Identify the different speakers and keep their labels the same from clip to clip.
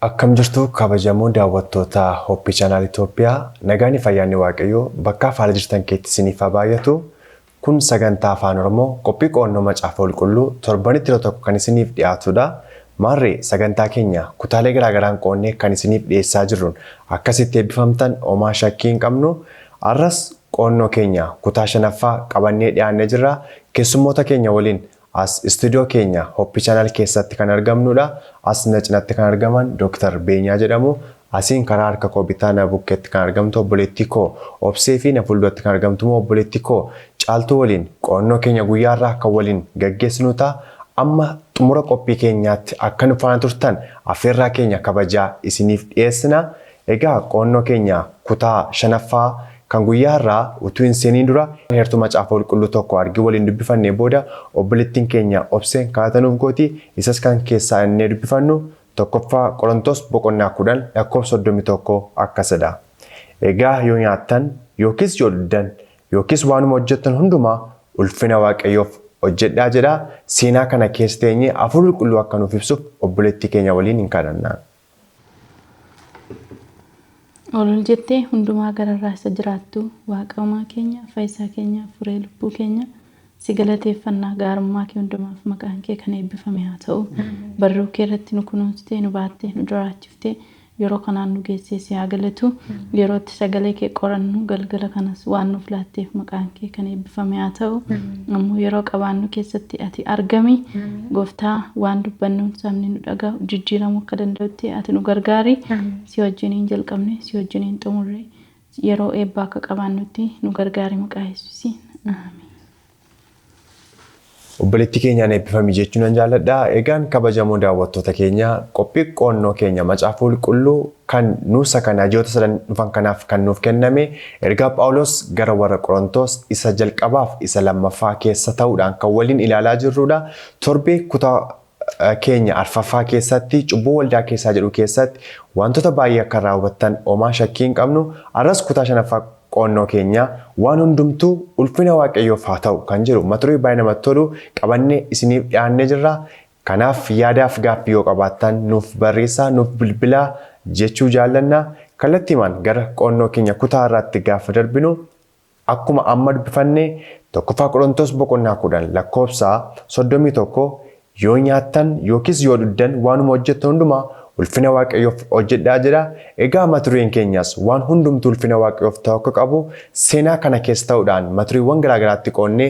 Speaker 1: Akkam jirtu kabajamoo daawwattoota Hoppii Channel Ethiopia nagaani fayyaanni waaqayyoo bakka haala jirtan keetti isiniif baay'atu kun sagantaa afaan Oromoo qophii qo'annoo macaafa qulqulluu torbanitti tokko kan isiniif dhiyaatudha. Maarree sagantaa keenya kutaalee garaagaraan qo'annee kan isiniif dhiyeessaa jirruun akkasitti eebbifamtan homaa shakkii hin qabnu. Arras qo'annoo keenya kutaa 5ffaa qabannee dhiyaannee jirra. Keessummoota keenya waliin as studio keenya Hoppii Channel keessatti kan argamnudha. As na cinatti kan argaman Dr. Beenyaa jedhamu. Asiin karaa harka koo bitaa na bukkeetti kan argamtu obboleettii koo Obsee fi na fuulduratti kan argamtu obboleettii koo Caaltuu waliin qo'annoo keenya guyyaarraa kan waliin gaggeessinu ta'a. Amma xumura qophii keenyaatti akka nu faana turtan affeerraa keenya kabajaa isiniif dhiyeessina. Egaa qo'annoo keenya kutaa 5ffaa kan guyyaarraa utuu hin seeniin dura heertuu macaafa qulqulluu tokko argii waliin dubbifannee booda obboleettiin keenya Obseen kaatanuuf gooti isas kan keessaa innee dubbifannu tokkoffaa Qorontos boqonnaa 10 lakkoofsa 31 akkasidha. Egaa yoo nyaattan yookiis yoo dhugdan yookiis waanuma hojjettan hundumaa ulfina waaqayyoof hojjedhaa jedha. Seenaa kana keessa teenyee hafuurri qulqulluu akka nuuf ibsuuf obboleettii keenya waliin hin kadhannaa.
Speaker 2: Olol jettee hundumaa gararraa isa jiraattu waaqamaa keenya fayyisaa keenya furee lubbuu keenya si galateeffannaa gaarummaa kee hundumaaf maqaan kee kan eebbifame haa ta'u. Barruu kee irratti nu kunuunsitee nu baattee nu jiraachiftee yeroo kanaan nu geessee si haa galatu. Yerootti sagalee kee qorannu galgala kanas waan nuuf laatteef maqaan kee kan eebbifame haa ta'u. Ammoo yeroo qabaannu keessatti ati argami gooftaa waan dubbannuun sabni nu dhaga'u jijjiiramuu akka danda'utti ati nu gargaari. Si wajjiniin jalqabne si wajjiniin xumurre yeroo eebbaa akka qabaannutti nu gargaari maqaa Yesuusiin. Amiin.
Speaker 1: Obboleettii keenyaan eebbifamii jechuun nan jaalladha. Egaan kabajamoo daawwattoota keenya qophii qo'annoo keenya macaafa qulqulluu kan nuusa kana ji'oota sadan dhufan kanaaf kan nuuf kenname ergaa Phaawulos gara warra Qorontos isa jalqabaaf isa lammaffaa keessa ta'uudhaan kan waliin ilaalaa jirrudha. Torbee kutaa keenya arfaffaa keessatti cubbuu waldaa keessaa jedhu keessatti wantoota baay'ee akka raawwattan homaa shakkii hin qabnu. Arras kutaa 5ffaa qo'annoo keenya waan hundumtuu ulfina waaqayyoof haa ta'u kan jiru mata duree baay'ee namatti tolu qabannee isiniif dhiyaannee jirra. Kanaaf yaadaaf gaaffii yoo qabaattan nuuf barreessaa nuuf bilbilaa jechuu jaallanna. Kallattiimaan gara qo'annoo keenya kutaa irratti gaafa darbinu akkuma amma dubbifannee tokkoffaa Qorontos boqonnaa 10 lakkoofsa 31 yoo nyaattan yookiis yoo dhugdan waanuma hojjettan hundumaa ulfina waaqayyoof hojjedhaa jedha. Egaa mata dureen keenyas waan hundumtuu ulfina waaqayyoof ta'u akka qabu seenaa kana keessa ta'uudhaan mata dureewwan garaagaraatti qoonnee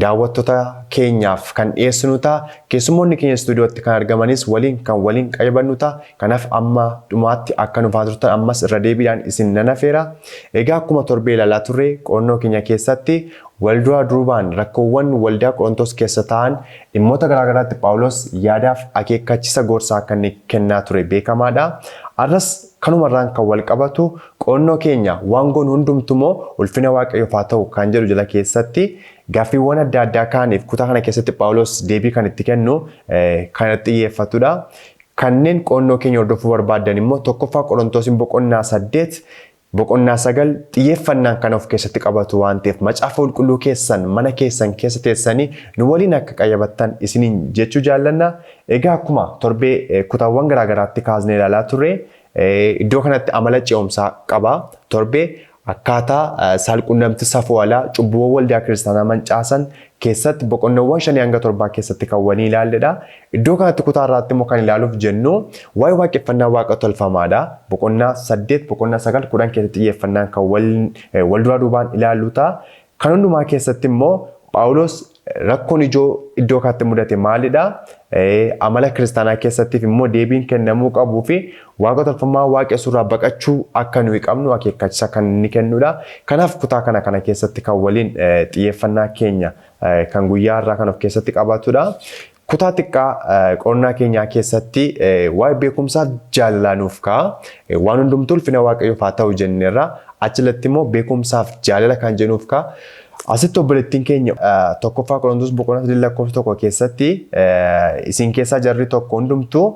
Speaker 1: daawwattoota keenyaaf kan dhiyeessinu ta'a. Keessummoonni keenya istuudiyootti kan argamanis waliin qayyabannu ta'a. Kanaaf amma dhumaatti akka nuuf turtan ammas irra deebiidhaan isin nan afeera. Egaa akkuma torbee ilaalaa turre qo'annoo keenya keessatti walduraa duubaan rakkoowwan waldaa Qorontos keessa ta'an dhimmoota garaagaraatti Phaawulos yaadaaf akeekkachiisa gorsaa kan kennaa ture beekamaadha. Arras kanumarraan kan wal qabatu qo'annoo keenya waan goon hundumtumoo ulfina waaqayyoof haa ta'u kan jedhu jala keessatti gaaffiiwwan adda addaa kaaniif kutaa kana keessatti Phaawulos deebii kan itti kennu kanatti xiyyeeffatudha. Kanneen qo'annoo keenya hordofuu barbaadan immoo tokkoffaa Qorontosiin boqonnaa 8 boqonnaa 9 xiyyeeffannaan kan of keessatti qabatu waan ta'eef macaafa qulqulluu keessan mana keessan keessa teessanii nu waliin akka qayyabattan isiniin jechuu jaallanna. Egaa akkuma torbee kutaawwan garaagaraatti kaasnee ilaalaa turre iddoo kanatti amala ce'umsaa qaba. Torbee akkaataa saalqunnamtii safuu alaa cubbuuwwan waldaa kiristaanaa mancaasan keessatti boqonnaawwan 5 hanga 7 keessatti kan waliin ilaalledha. Iddoo kanatti kutaa irratti immoo kan ilaaluuf jennu waa'ee waaqeffannaa waaqa tolfamaadha. Boqonnaa 8 boqonnaa 9 10 keessatti xiyyeeffannaan kan wal duraa duubaan ilaallu ta'a. Kan hundumaa keessatti immoo Phaawulos rakkoon ijoo iddoo kanatti mudate maalidha? Amala kiristaanaa keessattiif immoo deebiin kennamuu qabuu fi waaqa tolfamaa waaqessuurraa baqachuu akka nuyi qabnu akeekkachiisa kan inni kennudha. Kanaaf kutaa kana keessatti kan waliin xiyyeeffannaa keenya kan guyyaa irraa kan of keessatti qabatudha. Kutaa xiqqaa qo'annaa keenyaa keessatti waa'ee beekumsaaf jaalalaa nuuf ka'a. Waan hundumtuu ulfina waaqayyoof haa ta'u jenneerra. Achilatti immoo beekumsaaf jaalala kan jennuuf ka'a. Asitti obboleettiin keenya tokkoffaa Qorontos boqonnaa 3 lakkoofsa 1 keessatti isin keessaa jarri tokko hundumtuu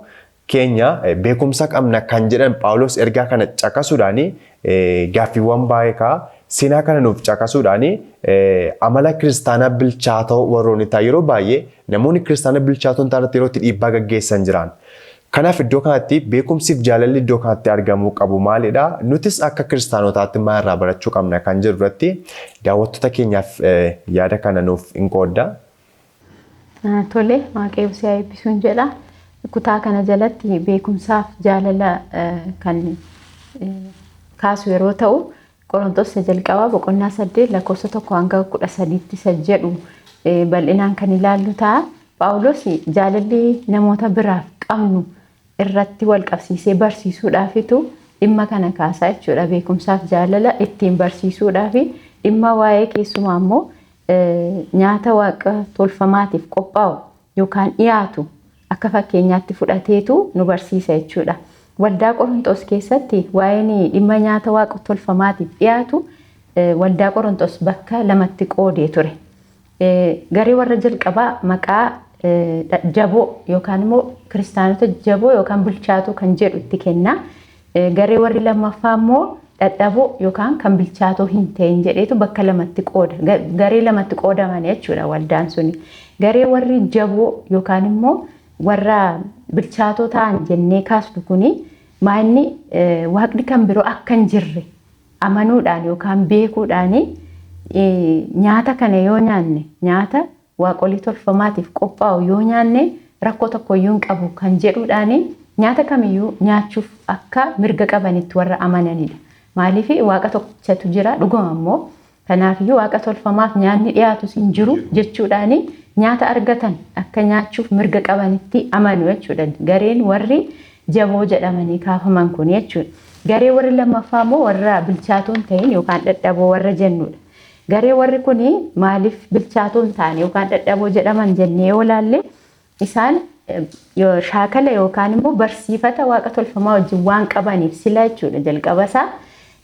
Speaker 1: keenya beekumsa qabna kan jedhan Phaawulos ergaa kana caqasuudhaan gaaffiiwwan baay'ee ka'a. Seenaa kana nuuf caqasuudhaan amala kiristaanaa bilchaatoo warroonni ta'a yeroo baay'ee namoonni kiristaanaa bilchaatoo hin taane yeroo itti dhiibbaa gaggeessan jiran. Kanaaf iddoo kanatti beekumsiif jaalalli iddoo kanatti argamuu qabu maalidha? Nutis akka kiristaanotaatti maal irraa barachuu qabna kan jedhu irratti daawwattoota keenyaaf yaada kana nuuf hin qoodda.
Speaker 2: Tole, Waaqayyo si haa eebbisuun jedha. Kutaa kana jalatti beekumsaaf jaalala kan kaasu yeroo ta'u, Qorontos jalqabaa boqonnaa 8 lakkoofsa 1 hanga 13 isa jedhu bal'inaan kan ilaallu ta'a. Phaawulos jaalalli namoota biraaf qabnu irratti wal qabsiisee barsiisuudhaafitu dhimma kana kaasaa jechuudha. Beekumsaaf jaalala ittiin barsiisuudhaaf dhimma waa'ee keessumaa immoo nyaata waaqa tolfamaatiif qophaa'u yookaan dhiyaatu akka fakkeenyaatti fudhateetu nu barsiisa jechuudha. Waldaa Qorontos keessatti waa'een dhimma nyaata waaqa tolfamaatiif dhiyaatu waldaa Qorontos bakka lamatti qoodee ture. Garee warra jalqabaa maqaa jaboo yookaan immoo kiristaanota jaboo yookaan bilchaatu kan jedhu itti kenna. Garee warri lammaffaa immoo dadhaboo yookaan kan bilchaatoo hin ta'in jedheetu bakka lamatti qooda. Garee lamatti qoodaman jechuudha waldaan suni. Garee warri jaboo yookaan immoo warra bilchaatoo ta'an jennee kaasnu kuni maanni waaqni kan biroo akka hin jirre amanuudhaan yookaan beekuudhaan nyaata kana yoo nyaanne nyaata waaqolii tolfamaatiif qophaa'u yoo nyaanne rakkoo tokkoyyuu hin qabu kan jedhuudhaan nyaata kamiyyuu nyaachuuf akka mirga qabanitti warra amananidha. Maaliif waaqa tokkichatu jira dhuguma immoo kanaafiyyuu waaqa tolfamaaf nyaanni dhiyaatus hin jiru jechuudhaan nyaata argatan akka nyaachuuf mirga qabanitti amanu jechuudha. Gareen warri jaboo jedhamanii kaafaman kun jechuudha. Garee warri lammaffaa immoo warra bilchaatoon ta'in yookaan dadhaboo warra jennudha. Garee warri kun maaliif bilchaatoon ta'an yookaan dadhaboo jedhaman jennee yoo ilaalle isaan shaakala yookaan immoo barsiifata waaqa tolfamaa wajjin waan qabaniif sila jechuudha. Jalqaba isaa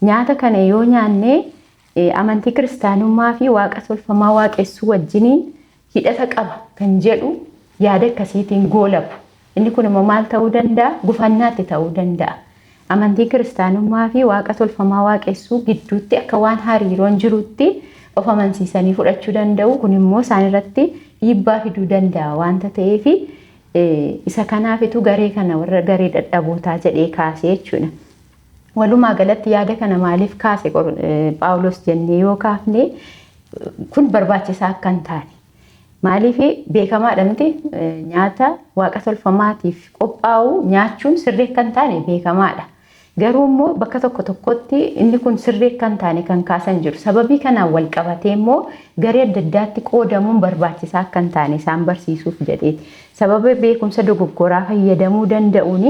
Speaker 2: nyaata kana yoo nyaanne amantii kiristaanummaa fi waaqa tolfamaa waaqessuu wajjiniin hidhata qaba kan jedhu yaada akkasiitiin goolabu. Inni kun immoo maal ta'uu danda'a? Gufannaatti ta'uu danda'a. Amantii kiristaanummaa fi waaqa tolfamaa waaqessuu gidduutti akka waan hariiroon jirutti of amansiisanii fudhachuu danda'u. Kun immoo isaan irratti dhiibbaa fiduu danda'a waanta ta'eef isa kanaafitu garee kana warra garee dadhabootaa jedhee kaasee jechuudha. Walumaa galatti yaada kana maaliif kaase Phaawulos jennee yoo kaafne kun barbaachisaa akka hin taane. Maaliif beekamaadha miti nyaata waaqa tolfamaatiif qophaa'u nyaachuun sirrii akka hin taane beekamaadha. Garuu immoo bakka tokko tokkotti inni kun sirrii akka hin taane kan kaasan jiru. Sababii kanaan wal qabatee immoo garee adda addaatti qoodamuun barbaachisaa akka hin taane isaan barsiisuuf jedheeti. Sababa beekumsa dogoggoraa fayyadamuu danda'uun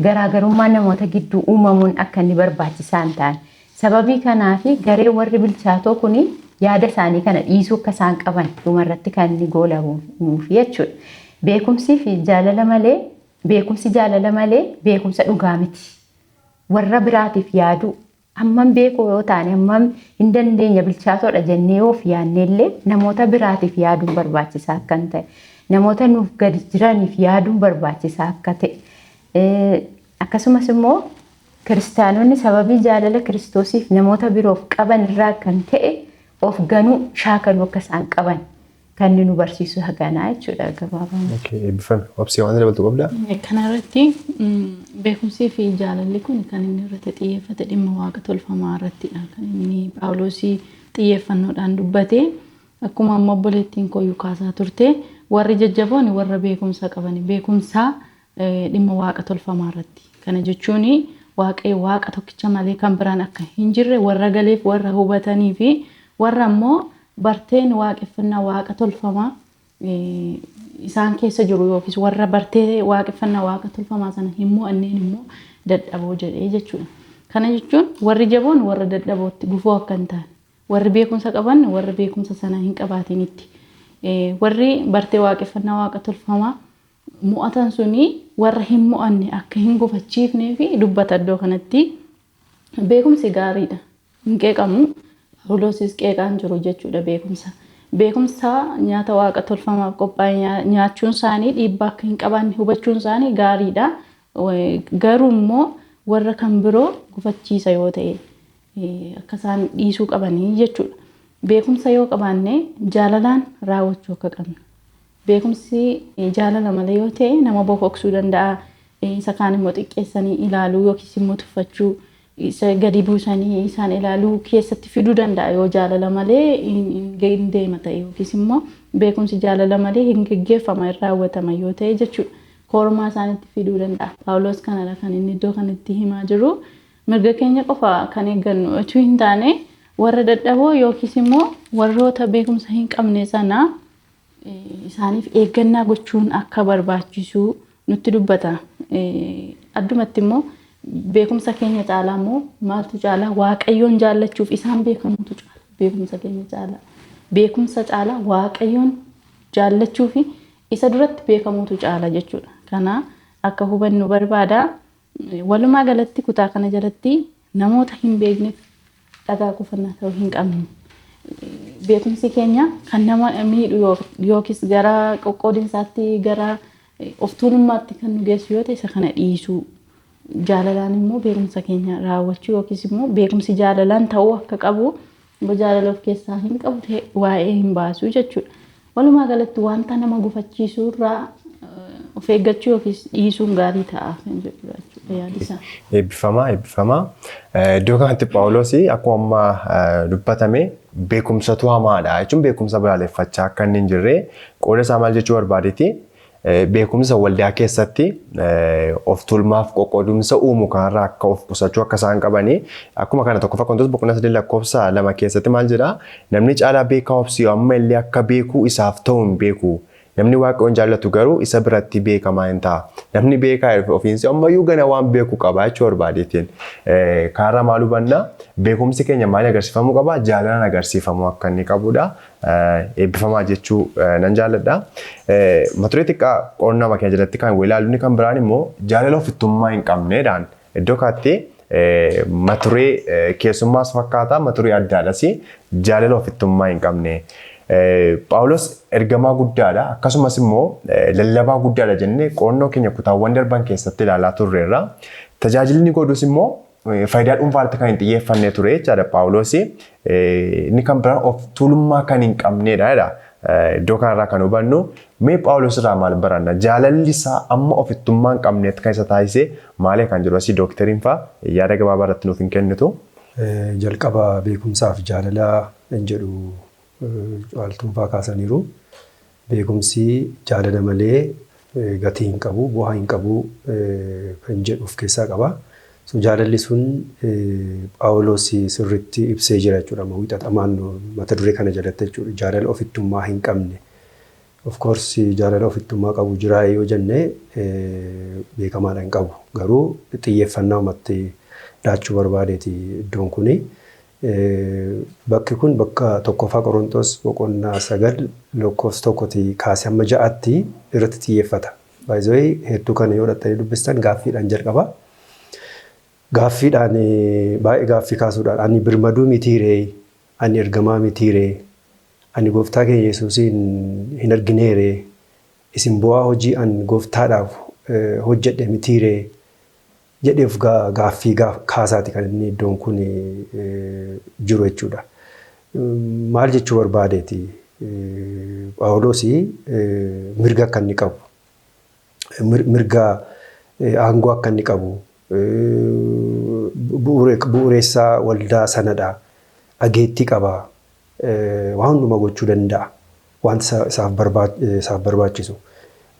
Speaker 2: garaagarummaa namoota gidduu uumamuun akka inni barbaachisaa hin taane. Sababii kanaaf garee warri bilchaatoo kun yaada isaanii kana dhiisuu akka isaan qaban dhumarratti kan inni goolamuuf jechuudha. Beekumsi jaalala malee beekumsa dhugaa miti. Warra biraatiif yaadu hammam beekuu yoo taane hammam hin dandeenya bilchaatoodha jennee yoo yaadnellee namoota biraatiif yaaduun barbaachisaa akka ta'e namoota nuuf gadi jiraniif yaaduun barbaachisaa akka ta'e akkasumas immoo kiristaanonni sababii jaalala kiristoosiif namoota biroof qaban irraa kan ta'e of ganuu shaakaluu akka isaan qaban kan nu barsiisu haganaa jechuudha gabaabaan.
Speaker 1: Eebbifame obsee waan dabaltu qabdaa?
Speaker 2: Kanarratti beekumsii fi jaalalli kun kan inni irratti xiyyeeffate dhimma waaqa tolfamaa irrattidha. Kan inni Phaawulos xiyyeeffannoodhaan dubbate akkuma amma obboleettiin kooyyuu kaasaa turte warri jajjaboon warra beekumsa qaban beekumsa dhimma waaqa tolfamaa irratti. Kana jechuun waaqayyo waaqa tokkicha malee kan biraan akka hin jirre warra galeef warra hubatanii fi warra ammoo barteen waaqeffannaa waaqa tolfamaa isaan keessa jiru yookiis warra bartee waaqeffannaa waaqa tolfamaa sana hin mo'anneen immoo dadhaboo jedhee jechuudha. Kana jechuun warri jaboon warra dadhabootti gufuu akka hin taane warri beekumsa qaban warra beekumsa sana hin qabaatinitti warri bartee waaqeffannaa waaqa tolfamaa mo'atan suni warra hin mo'anne akka hin gufachiifnee fi dubbata iddoo kanatti beekumsi gaariidha. Hin qeeqamu. Phaawulosis qeeqaan jiru jechuudha beekumsa. Beekumsa nyaata waaqa tolfamaaf qophaa'e nyaachuun isaanii dhiibbaa akka hin qabaanne hubachuun isaanii gaariidha. Garuu immoo warra kan biroo gufachiisa yoo ta'e akka isaan dhiisuu qabanii jechuudha. Beekumsa yoo qabaanne jaalalaan raawwachuu akka qabna. Beekumsi jaalala malee yoo ta'e nama bokoksuu danda'a. isa kaan immoo xiqqeessanii ilaaluu yookiis immoo tuffachuu isa gadi buusanii isaan ilaaluu keessatti fiduu danda'a yoo jaalala malee hin deema ta'e yookiis immoo beekumsi jaalala malee hin gaggeeffama hin raawwatama yoo ta'e jechuudha. Kormaa isaanitti fiduu danda'a. Phaawulos kanadha kan inni iddoo kanatti himaa jiru. Mirga keenya qofa kan eeggannu utuu hin taane warra dadhaboo yookiis immoo warroota beekumsa hin qabne sana isaaniif eeggannaa gochuun akka barbaachisu nutti dubbata. Addumatti immoo beekumsa keenya caalaa immoo maaltu caalaa Waaqayyoon jaallachuuf isaan beekamutu caala. Beekumsa keenya caalaa. Beekumsa caalaa Waaqayyoon jaallachuu fi isa duratti beekamutu caala jechuudha. Kana akka hubannu barbaada. Walumaa galatti kutaa kana jalatti namoota hin beekneef dhagaa qufannaa ta'uu hin qabnu. Beekumsi keenya kan nama miidhu yookiis gara qoqqoodinsaatti gara of tuulummaatti kan nu geessu yoo ta'e isa kana dhiisuu. Jaalalaan immoo beekumsa keenya raawwachuu yookiis immoo beekumsi jaalalaan ta'uu akka qabu jaalala of keessaa hin qabu ta'e waa'ee hin baasu jechuudha. Walumaa galatti wanta nama gufachiisuu irraa of eeggachuu yookiis dhiisuun gaarii ta'a kan jedhudha yaadisa.
Speaker 1: Eebbifamaa. Iddoo kanatti Phaawulos akkuma amma dubbatame beekumsatu hamaadha jechuun beekumsa balaaleffachaa akka inni hin jirre qooda isaa maal jechuu barbaadeeti. Beekumsa waldaa keessatti of tuulmaaf qoqqoodumsa uumu kanarraa akka of qusachuu akka isaan qabanii akkuma kana tokkoffaa Qorontos boqonnaa 3 lakkoofsa 2 keessatti maal jedhaa namni caalaa beekaa obsiyu amma illee akka beekuu isaaf ta'u hin beeku. Namni Waaqayyoon jaallatu garuu isa biratti beekamaa hin ta'a. Namni beekaa ofiinsi ammayyuu gana waan beeku qaba jechuu barbaadeetiin. Kaarraa maal hubannaa beekumsi keenya maal agarsiifamuu qaba? Jaalalaan agarsiifamuu akka inni qabudha. Eebbifamaa jechuu nan jaalladha. Mata duree xiqqaa qorannaa keenya jalatti kan ilaallu kan biraan immoo jaalala ofittummaa hin qabneedhaan iddoo kaatti mata duree keessummaas fakkaata mata duree addaadhas jaalala ofittummaa hin qabne. Phaawulos ergamaa guddaadha akkasumas immoo lallabaa guddaadha jennee qorannoo keenya kutaawwan darban keessatti ilaalaa turreerra. Tajaajilli godhus immoo faayidaa dhuunfaatti kan hin xiyyeeffannee ture jechaadha Phaawulos. Inni kan biraan of tuulummaa kan hin qabneedha. Iddoo kanarraa kan hubannu mee Phaawulos irraa maal baranna? Jaalalli isaa amma ofittummaa hin qabneetti kan isa taasise maali kan jiru asii dookteriin fa'aa yaada gabaabaa irratti nuuf hin kennitu.
Speaker 3: Jalqaba beekumsaaf jaalala hin jedhu caaltuunfaa kaasaniiru. Beekumsi jaalala malee gatii hin qabu, bu'aa hin qabu kan jedhu of keessaa qaba. So jaalalli sun Phaawulos sirriitti ibsee jira jechuudha. Wixaxamaan mata duree kana jalatti jechuudha. Jaalala ofittummaa hin qabne. Of course jaalala ofittummaa qabu jira yoo jenne beekamaadha hin qabu. Garuu xiyyeeffannaa uumatti laachuu barbaadeeti iddoon kuni. Bakki kun bakka tokkoffaa Qorontos boqonnaa 9 lakkoofsa 1 kaasee hamma 6tti irratti xiyyeeffata. By the way hedduu kana yoo dhattanii dubbistan gaaffiidhaan jalqaba. Gaaffiidhaan baay'ee gaaffii kaasuudhaan ani birmaduu mitiiree, ani ergamaa mitiiree, ani gooftaa keenya Yesuusiin hin argineeree, isin bu'aa hojii ani gooftaadhaaf hojjedhe mitiiree jedheef gaaffii kaasaati kan inni iddoon kun jiru jechuudha. Maal jechuu barbaadeeti? Phaawulos mirga akka inni qabu, mirga aangoo akka inni qabu, bu'uureessaa waldaa sanadha. Dhageettii qaba. Waan hundumaa gochuu danda'a. Wanta isaaf barbaachisu.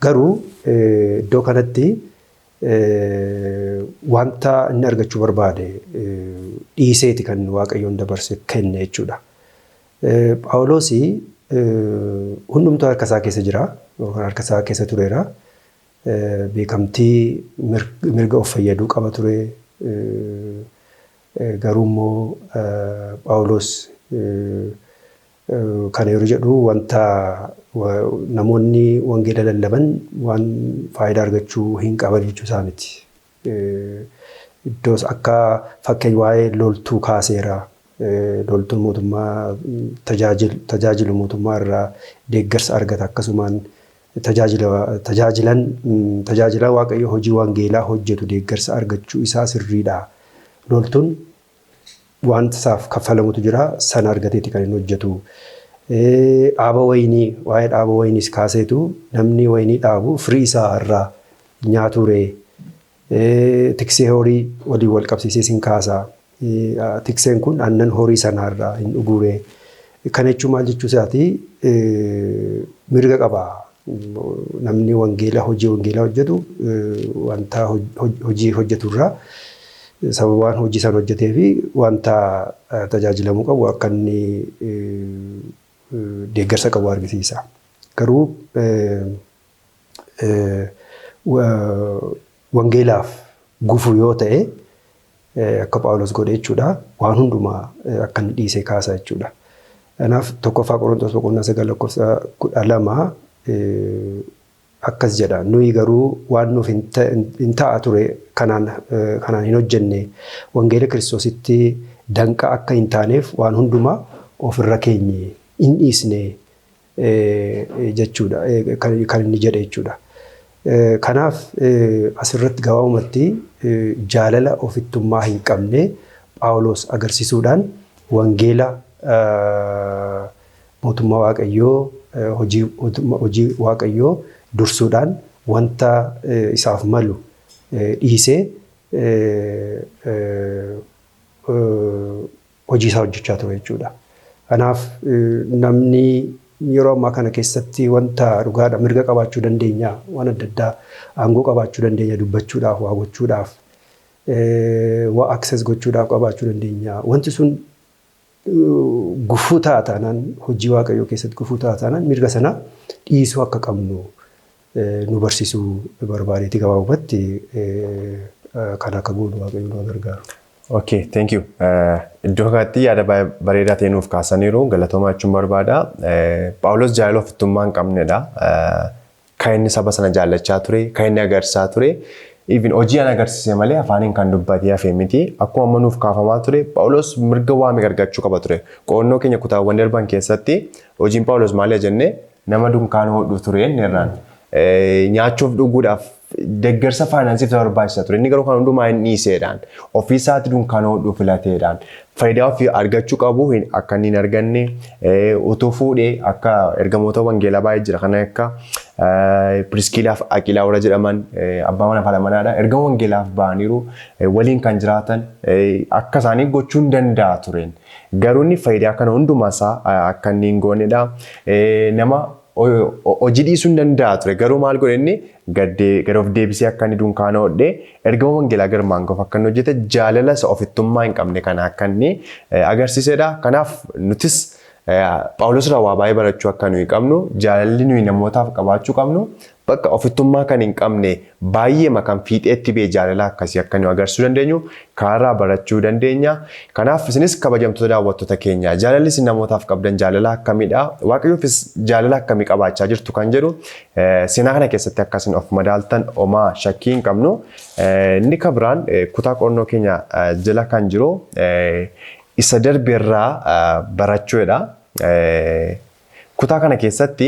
Speaker 3: Garuu iddoo kanatti wanta inni argachuu barbaade dhiiseeti kan Waaqayyoon dabarse kenne jechuudha. Phaawulos hundumtuu harka isaa keessa jira. Harka isaa keessa tureera. Beekamtii mirga of fayyaduu qaba ture. Garuu immoo Phaawulos kana yeroo jedhu wanta namoonni wangeela lallaban waan faayidaa argachuu hin qaban jechuu isaa miti. Iddoos akka fakkeenya waa'ee loltuu kaaseera. Loltuun mootummaa tajaajilu mootummaa irraa deeggarsa argata akkasumaan tajaajila Waaqayyo hojii wangeelaa hojjetu deeggarsa argachuu isaa sirriidha. Loltuun wanta isaaf kaffalamutu jira sana argateeti kan inni hojjetu. Dhaaba wayinii waa'ee dhaaba wayiniis kaaseetu namni wayinii dhaabu firii isaa irraa nyaaturee Tiksee horii waliin wal qabsiisee sin kaasaa. Tikseen kun aannan horii sanarraa hin dhuguree. Kana jechuun maal jechuu isaati mirga qaba. Namni hojii wangeelaa hojjetu wanta hojii hojjeturraa sababaan hojii san hojjetee fi wanta tajaajilamuu qabu akka inni deeggarsa qabu argisiisa. Garuu wangeelaaf gufuu yoo ta'e akka Phaawulos godhe jechuudha waan hundumaa akka inni dhiisee kaasa jechuudha. Kanaaf tokkoffaa Qorontos boqonnaa 9:12 akkas jedha nuyi garuu waan nuuf hin ta'a ture kanaan hin hojjenne wangeela Kiristoositti danqa akka hin taaneef waan hundumaa ofirra keenye hin dhiisne jechuudha kan inni jedhe jechuudha. Kanaaf asirratti gabaabumatti jaalala ofittummaa hin qabne Phaawulos agarsiisuudhaan wangeela mootummaa Waaqayyoo hojii Waaqayyoo dursuudhaan wanta isaaf malu dhiisee hojii isaa hojjechaa ture jechuudha. Kanaaf namni yeroo ammaa kana keessatti wanta dhugaadha mirga qabaachuu dandeenya waan adda addaa aangoo qabaachuu dandeenya dubbachuudhaaf waa gochuudhaaf waa access gochuudhaaf qabaachuu dandeenya wanti sun gufuu taataanaan hojii Waaqayyoo keessatti gufuu taataanaan mirga sana dhiisuu akka qabnu nu barsiisuu barbaadeeti gabaabumatti kan akka goonu Waaqayyo nu gargaaru.
Speaker 1: Okay, thank you. Iddoo kanatti yaada bareedaa ta'e nuuf kaasaniiru galatoomaa jechuun barbaada. Phaawulos jaalala ofittummaa hin qabnedha. Kan inni saba sana jaallachaa ture, kan inni agarsiisaa ture. Even hojii an agarsiise malee afaaniin kan dubbatee hafe miti. Akkuma amma nuuf kaafamaa ture, Phaawulos mirga waame argachuu qaba ture. Qo'annoo keenya kutaawwan darban keessatti hojiin Phaawulos maali jennee nama dunkaana hodhu ture irraan. Nyaachuuf dhuguudhaaf deeggarsa faayinaansiif barbaachisa ture. Inni garuu kan hundumaa hin dhiiseedhaan ofii isaatti dunkaana hodhuu filateedhaan faayidaa ofii argachuu qabu akka inni hin arganne utuu fuudhee akka ergamoota wangeelaa baay'ee jira kana akka Piriskiilaaf Aqilaa warra jedhaman abbaa mana falamanaadha. Erga wangeelaaf ba'aniiru waliin kan jiraatan akka isaanii gochuu hin danda'a tureen. Garuu inni faayidaa kana hundumaa isaa akka inni hin goonedha. Nama hojii dhiisuu hin danda'a ture. Garuu maal godhe inni gara of deebisee akka inni dunkaana hodhee erga wangeelaa garmaan gahu akka inni hojjete jaalala isa ofittummaa hin qabne kana akka inni agarsiisedha. Kanaaf nutis Phaawulos irraa waa baay'ee barachuu akka nuyi qabnu jaalalli nuyi namootaaf qabaachuu qabnu bakka ofittummaa kan hin qabne baay'ee makan fiixeetti bee jaalala akkasii akka nu agarsiisuu dandeenyu kaarraa barachuu dandeenya. Kanaaf isinis kabajamtoota daawwattoota keenya jaalalli isin namootaaf qabdan jaalala akkamidha? Waaqayyoofis jaalala akkamii qabaachaa jirtu kan jedhu seenaa kana keessatti akkasiin of madaaltan homaa shakkii hin qabnu. Inni kabiraan kutaa qo'annoo keenya jala kan jiru isa darbeerraa barachuudha. Kutaa kana keessatti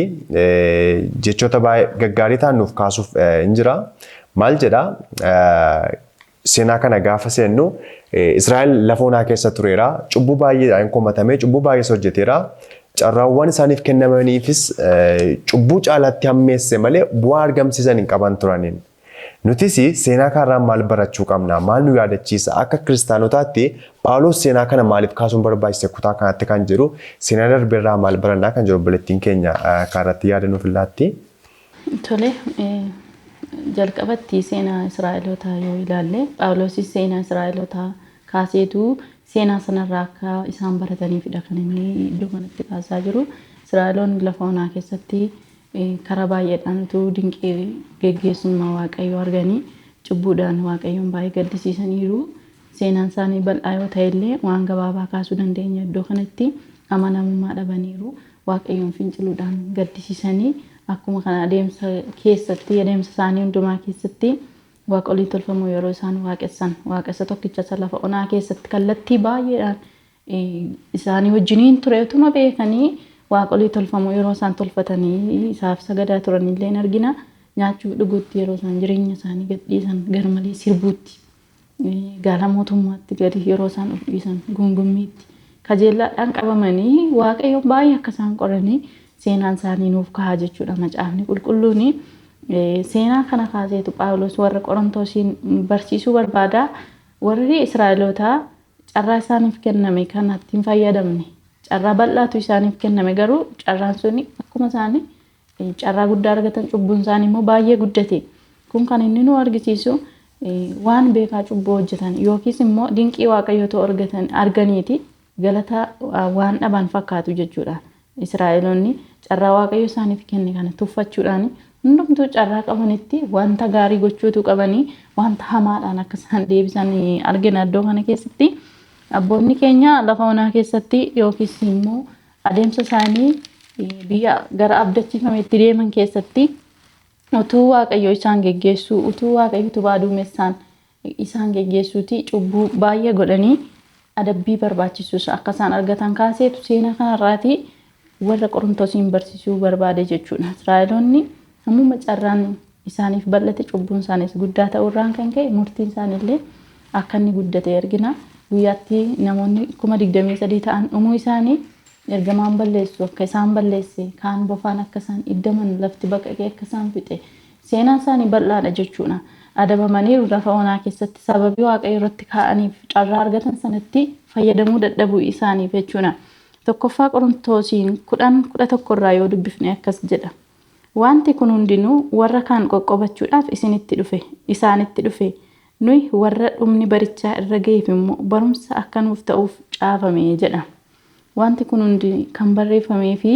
Speaker 1: jechoota baay'ee gaggaarii ta'an nuuf kaasuuf hin jira. Maal jedha? Seenaa kana gaafa seennu Israa'el lafa onaa keessa tureera. Cubbuu baay'eedhaan komatamee cubbuu baay'ee hojjeteera. Carraawwan isaaniif kennamaniifis cubbuu caalaatti hammeesse malee bu'aa argamsiisan hin qaban turaniin. Nutis seenaa kanarraa maal barachuu qabna? Maal nu yaadachiisa? Akka kiristaanotaatti Phaawulos seenaa kana maaliif kaasuun barbaachise kutaa kanatti kan jiru seenaa darbeerraa maal barannaa kan jiru obboleettiin keenya kanarratti yaada nuuf laatti.
Speaker 2: Tole jalqabatti seenaa Israa'elootaa yoo ilaalle Phaawulos seenaa Israa'elootaa kaaseetu seenaa sanarraa akka isaan barataniifidha kan inni iddoo kanatti kaasaa jiru. Israa'eloonni lafa onaa keessatti karaa baay'eedhaan utuu dinqii geggeessummaa Waaqayyoo arganii cubbuudhaan Waaqayyoon baay'ee gaddisiisaniiru. Seenaan isaanii bal'aa yoo ta'e illee waan gabaabaa kaasuu dandeenya iddoo kanatti amanamummaa dhabaniiru. Waaqayyoon finciluudhaan gaddisiisanii akkuma kana adeemsa isaanii hundumaa keessatti waaqolii tolfamoo yeroo isaan waaqessan waaqessa tokkicha isa lafa onaa keessatti kallattii baay'eedhaan isaanii wajjiniin ture utuma beekanii waaqolii tolfamoo yeroo isaan tolfatanii isaaf sagadaa turan illee argina. Nyaachuuf dhuguutti yeroo isaan jireenya isaanii gadhiisan garmalee sirbuutti gaala mootummaatti gadi yeroo isaan of dhiisan gungummiitti kajeellaadhaan qabamanii Waaqayyoon baay'ee akka isaan qoranii seenaan isaanii nuuf kaa'aa jechuudha. Macaafni qulqulluun Seenaa kana kaaseetu Phaawulos warra Qorontosiin barsiisuu barbaada. Warri Israa'elootaa carraa isaaniif kenname kanatti hin fayyadamne. Carraa bal'aatu isaaniif kenname garuu carraan suni akkuma isaanii carraa guddaa argatan cubbuun isaanii immoo baay'ee guddate. Kun kan inni nu argisiisu waan beekaa cubbuu hojjetan yookiis immoo dinqii Waaqayyoo arganiiti galata waan dhaban fakkaatu jechuudha. Israa'eloonni carraa Waaqayyo isaaniif kenne kana tuffachuudhaan hundumtuu carraa qabanitti wanta gaarii gochuutu qabanii wanta hamaadhaan akka isaan deebisan argina iddoo kana keessatti. Abboonni keenya lafa onaa keessatti yookiis immoo adeemsa isaanii biyya gara abdachiifameetti deeman keessatti utuu Waaqayyo isaan geggeessuu utuu Waaqayyo utubaa duumessaan isaan geggeessuuti cubbuu baay'ee godhanii adabbii barbaachisus akka isaan argatan kaaseetu seenaa kanarraati warra Qorontosiin barsiisuu barbaade jechuudha. Israa'eloonni hammuma carraan isaaniif bal'ate cubbuun isaaniis guddaa ta'uurraan kan ka'e murtiin isaaniillee akka inni guddate argina. Guyyaatti namoonni 23,000 ta'an dhumuu isaanii ergamaan balleessu akka isaan balleesse kaan bofaan akka isaan iddaman lafti baqaqee akka isaan fixe seenaan isaanii bal'aadha jechuudha. Adabamaniiru lafa onaa keessatti sababii Waaqayyo irratti kaa'aniif carraa argatan sanatti fayyadamuu dadhabuu isaaniif jechuudha. Tokkoffaa Qorontosiin 10:11 irraa yoo dubbifne akkas jedha. Wanti kun hundinuu warra kaan qoqqobachuudhaaf isaanitti dhufe. Nuyi warra dhumni barichaa irra ga'eef immoo barumsa akka nuuf ta'uuf caafame jedha. Wanti kun hundi kan barreeffamee fi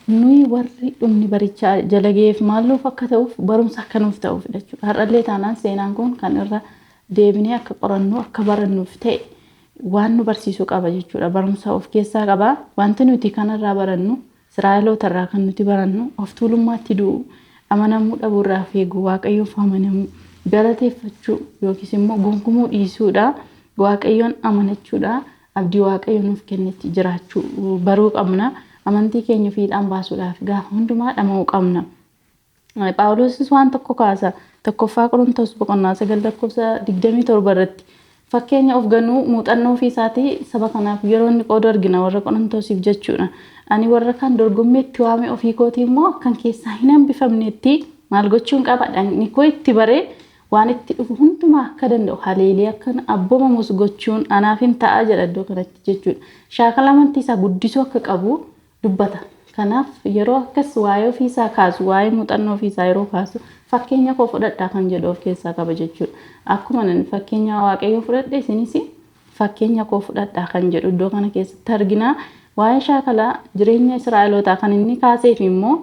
Speaker 2: nuyi warri dhumni barichaa jala ga'eef maal nuuf akka ta'uuf barumsa akka nuuf ta'uuf jechuudha. Har'allee taanaan seenaan kun kan irra deebinee akka qorannu akka barannuuf ta'e waan nu barsiisuu qaba jechuudha. Barumsa of keessaa qaba. Wanti nuti kanarraa barannu Israa'elootarraa kan nuti barannu of tuulummaatti du'u amanamuu dhabuurraa feeguu Waaqayyoof amanamuu galateeffachuu yookiis immoo gonkumuu dhiisuudha. Waaqayyoon amanachuudha. Abdii Waaqayyo nuuf kennetti jiraachuu baruu qabna. Amantii keenya fiixaan baasuudhaaf gaafa hundumaa dhama'uu qabna. Phaawulosis waan tokko kaasa. Tokkoffaa Qorontos 9:27 irratti fakkeenya of ganuu muuxannoo ofii isaatii saba kanaaf yeroo inni qoodu argina warra Qorontosiif jechuudha. Ani warra kan dorgommeetti waame ofii kootii immoo kan keessaa hin hambifamnetti maal gochuun qaba dhaqni koo itti baree waan itti dhufu hundumaa akka danda'u haleelee akkana abboomamus gochuun anaaf hin ta'a jedha iddoo kanatti jechuudha. Shaakala amantii isaa guddisuu akka qabu dubbata. Kanaaf yeroo akkas waa'ee ofii isaa kaasu waa'ee muuxannoo ofii isaa yeroo kaasu fakkeenya koo fudhadhaa kan jedhu of keessaa qaba jechuudha. Akkuma nan fakkeenya Waaqayyoo fudhadhe isinis fakkeenya koo fudhadhaa kan jedhu iddoo kana keessatti argina. Waa'ee shaakalaa jireenya Israa'elootaa kan inni kaaseef immoo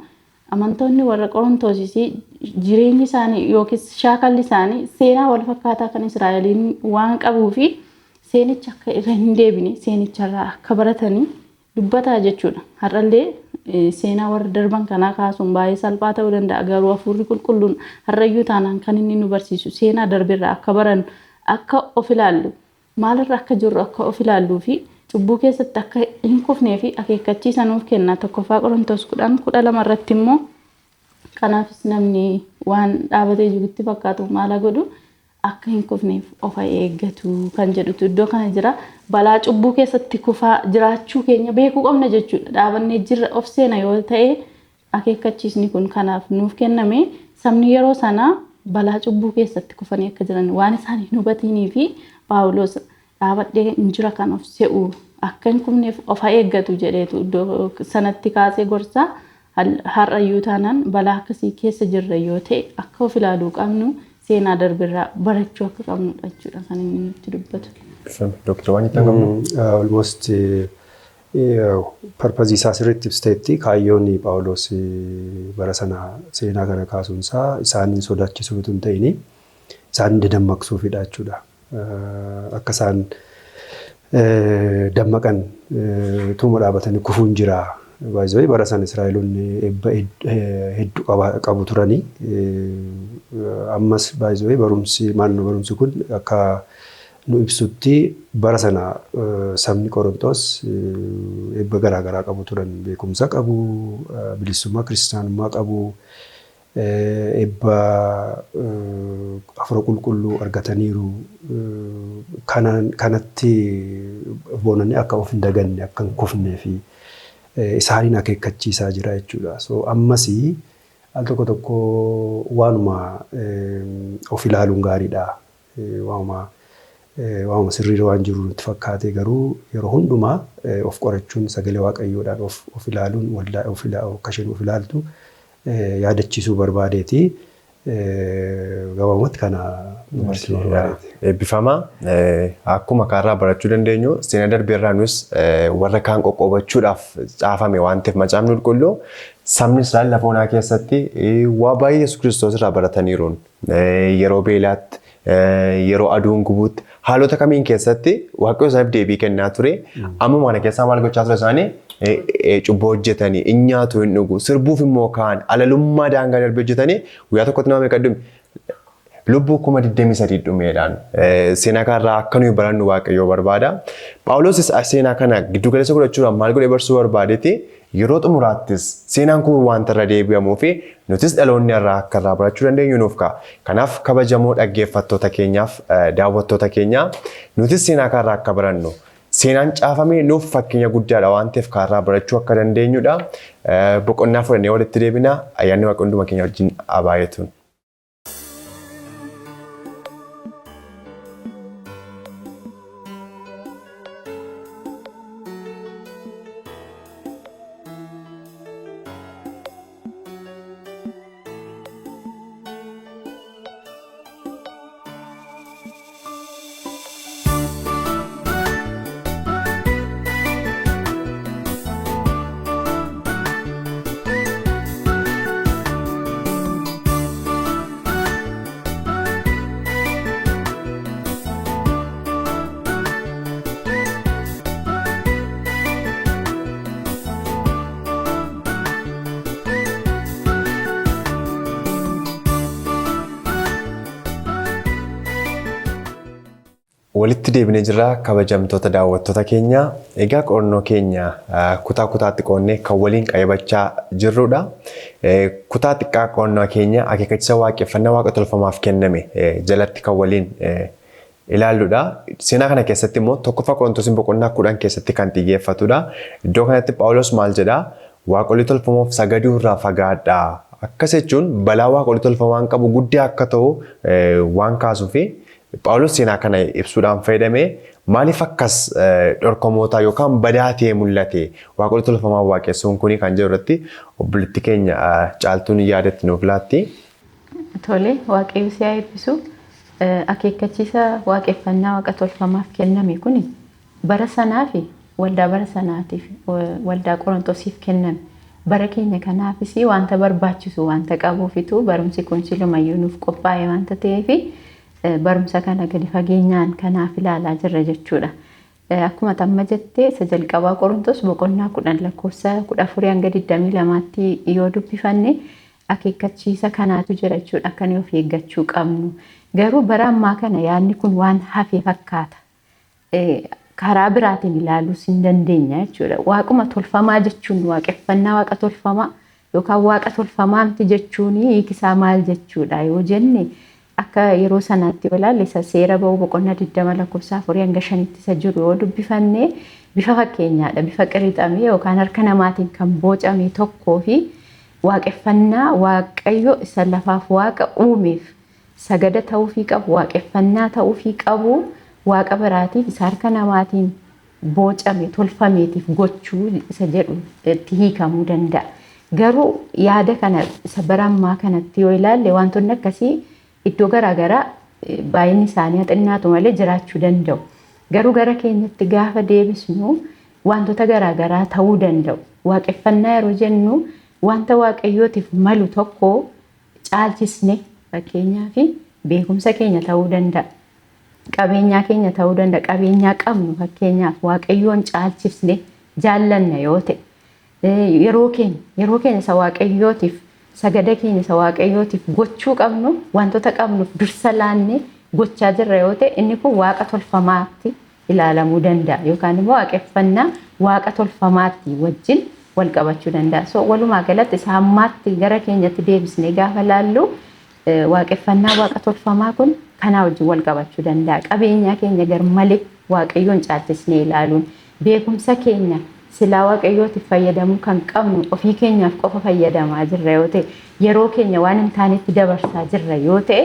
Speaker 2: amantoonni warra Qorontosis jireenyi isaanii yookiis shaakalli isaanii seenaa wal fakkaataa kan Israa'eliin waan qabuu fi seenicha akka irra hin deebine seenicharraa akka baratanii dubbataa jechuudha. Har'allee seenaa warra darban kanaa kaasuun baay'ee salphaa ta'uu danda'a garuu hafuurri qulqulluun har'ayyuu taanaan kan inni nu barsiisu seenaa darbeerraa akka barannu akka of ilaallu maalirra akka jirru akka of ilaalluu fi cubbuu keessatti akka hin kufnee fi akeekkachiisa nuuf kenna. Tokkoffaa Qorontos 10:12 irratti immoo kanaafis namni waan dhaabatee jirutti fakkaatu maal godhu akka hin kufneef of eeggatu kan jedhutu iddoo kana jira. Balaa cubbuu keessatti kufaa jiraachuu keenya beekuu qabna jechuudha. Dhaabannee jirra of seena yoo ta'e akeekkachiisni kun kanaaf nuuf kenname. Sabni yeroo sana balaa cubbuu keessatti kufanii akka jiran waan isaan hin hubatinii fi Phaawulos dhaabadhee injira kan of se'u akka hin kufneef of eeggatu jedheetu iddoo sanatti kaasee gorsa. Har'ayyuu taanaan balaa akkasii keessa jirra yoo ta'e akka of ilaaluu qabnu seenaa darbeerraa barachuu akka qabnudha jechuudha kan inni nutti dubbatu.
Speaker 1: Dr. waan itti qabnu
Speaker 3: almost purpose isaa sirriitti ibsiteetti kaayyoon Phaawulos bara sana seenaa kana kaasuunsaa isaaniin sodaachisuu utuu hin ta'in isaan dammaqsuufidha jechuudha. Akka isaan dammaqan tuuma dhaabatanii kufuun jira. Baay'ee bara sana Israa'eloonni hedduu qabu turanii ammas baay'ee barumsi kun akka nu ibsutti bara sana sabni Qorontos eebba garaagaraa qabu turan beekumsa qabu bilisummaa kiristaanummaa qabu eebba hafuura qulqulluu argataniiru kanatti boonanii akka of hin daganne akka hin kufnee fi isaaniin akeekkachiisaa jira jechuudha. So ammasii al tokko waanuma of ilaaluun gaariidha. Waanuma sirriira waan jiru nutti fakkaate garuu yeroo hundumaa of qorachuun sagalee waaqayyoodhaan of ilaaluun waldaa akka isheen of ilaaltu yaadachiisuu barbaadeeti. Gabaabumatti kana barsiisuu barbaadeeti.
Speaker 1: Eebbifama akkuma kaarraa barachuu dandeenyu seenaa darbeerraa nus warra kaan qoqqoobachuudhaaf caafame waan ta'eef macaafni qulqulluu sabni Israa'el lafa onaa keessatti waa baay'ee Yesuus Kiristoos irraa barataniiruun yeroo beelaatti yeroo aduun gubuutti haalota kamiin keessatti waaqayyo isaaniif deebii kennaa ture. Amma mana keessaa maal gochaa ture isaanii cubboo hojjetanii nyaatu hin dhugu sirbuuf immoo kaan alalummaa daangaa darbee hojjetanii guyyaa tokkotti nama meeqa dhume lubbuu 23 dhumeedhaan seenaa kanarraa akka nuyi barannu waaqayyo barbaada. Phaawulos seenaa kana giddu galeessa godhachuudhaan maal godhee barsiisuu barbaadeeti yeroo xumuraattis seenaan kun wanta irra deebi'amuu fi nutis dhaloonni irraa akka irraa barachuu dandeenyu nuuf ka'a. Kanaaf kabajamoo dhaggeeffattoota keenyaaf daawwattoota keenya nutis seenaa kanarraa akka barannu seenaan caafamee nuuf fakkeenya guddaadha waan ta'eef kanarraa barachuu akka dandeenyudha. Boqonnaa fudhannee walitti deebina. Ayyaanni Waaqa hunduma keenya wajjin haa baay'atu. Walitti deebinee jira kabajamtoota daawwattoota keenya. Egaa qorannoo keenya kutaa kutaatti qoonnee kan waliin qayyabachaa jirrudha. Kutaa xiqqaa qorannoo keenya akeekachiisa waaqeffannaa waaqa tolfamaaf kenname jalatti kan waliin ilaalludha. Seenaa kana keessatti immoo tokkoffaa Qorontosiin boqonnaa 10 keessatti kan xiyyeeffatudha. Iddoo kanatti Phaawulos maal jedhaa? Waaqolii tolfamoof sagaduu irraa fagaadhaa. Akkas jechuun balaa waaqolii tolfamaan qabu guddaa akka ta'u waan kaasuufi Phaawulos seenaa kana ibsuudhaan fayyadamee maaliif akkas dhorkamoota yookaan badaa ta'ee mul'ate waaqolii tolfamaa waaqessuun kuni kan jedhu irratti obboleettii keenya caaltuun yaadatti nuuf laatti.
Speaker 2: Tole waaqayyo si haa eebbisu. Akeekkachiisa waaqeffannaa waaqa tolfamaaf kenname kuni bara sanaa fi waldaa bara sanaatiif waldaa Qorontosiif kenname. Bara keenya kanaafis wanta barbaachisu wanta qabuufitu barumsi kun silumayyuu nuuf qophaa'e wanta ta'eefi barumsa kana gadi fageenyaan kanaaf ilaalaa jirra jechuudha. Akkuma tamma jettee isa jalqabaa Qorontos boqonnaa 10 lakkoofsa 14 hanga 22tti yoo dubbifanne akeekkachiisa kanaatu jira jechuudha. Akka nuyi of eeggachuu qabnu. Garuu bara ammaa kana yaadni kun waan hafe fakkaata. Karaa biraatiin ilaaluus hin dandeenya jechuudha. Waaquma tolfamaa jechuun waaqeffannaa waaqa tolfamaa yookaan waaqa tolfamaa miti jechuun hiikisaa maal jechuudha yoo jenne akka yeroo sanaatti ilaalle isa seera ba'uu boqonnaa 20 lakkoofsa 4 hanga 5tti isa jiru yoo dubbifanne bifa fakkeenyaadha. Bifa qirixamee yookaan harka namaatiin kan boocame tokkoo fi waaqeffannaa waaqayyo isa lafaaf waaqa uumeef sagada ta'uufii qabu waaqeffannaa ta'uufii qabu waaqa biraatiif isa harka namaatiin boocame tolfameetiif gochuu isa jedhu itti hiikamuu danda'a. Garuu yaada kana isa bara ammaa kanatti yoo ilaalle wantoonni akkasii iddoo garaagaraa baay'inni isaanii haxinnaatu malee jiraachuu danda'u. Garuu gara keenyatti gaafa deebisnu wantoota garaagaraa ta'uu danda'u. Waaqeffannaa yeroo jennu wanta waaqayyootiif malu tokko caalchisne fakkeenyaaf beekumsa keenya ta'uu danda'a. Qabeenyaa keenya ta'uu danda'a. Qabeenyaa qabnu fakkeenyaaf waaqayyoon caalchisne jaallanna yoo ta'e yeroo keenya isa waaqayyootiif sagada keenya isa waaqayyootiif gochuu qabnu wantoota qabnuuf dursa laannee gochaa jirra yoo ta'e inni kun waaqa tolfamaatti ilaalamuu danda'a yookaan immoo waaqeffannaa waaqa tolfamaatti wajjin wal qabachuu danda'a. So walumaa galatti isa ammaatti gara keenyatti deebisnee gaafa laallu waaqeffannaa waaqa tolfamaa kun kanaa wajjin wal qabachuu danda'a. Qabeenyaa keenya gar malee waaqayyoon caalchisnee ilaaluun beekumsa keenya
Speaker 4: silaa waaqayyootiif fayyadamuu kan qabnu ofii keenyaaf qofa fayyadamaa jirra yoo ta'e yeroo keenya waan hin taanetti dabarsaa jirra yoo ta'e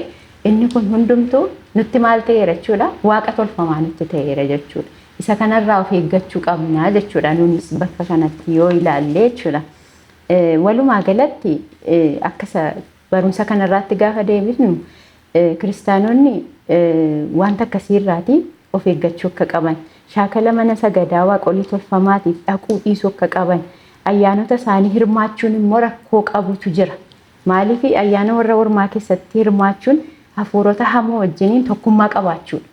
Speaker 4: inni kun hundumtuu nutti maal ta'eera jechuudha waaqa tolfamaa nutti ta'eera jechuudha. Isa kanarraa of eeggachuu qabna jechuudha nunis bakka kanatti yoo ilaalle jechuudha. Walumaa galatti akka barumsa kanarraatti gaafa deebisnu kiristaanonni wanta akkasiirraati of eeggachuu akka qaban. Shaakala mana sagadaa waaqolii tolfamaatiif dhaquu dhiisuu akka qaban. Ayyaanota isaanii hirmaachuun immoo rakkoo qabutu jira. Maaliif ayyaana warra ormaa keessatti hirmaachuun hafuurota hamoo wajjiniin tokkummaa qabaachuudha.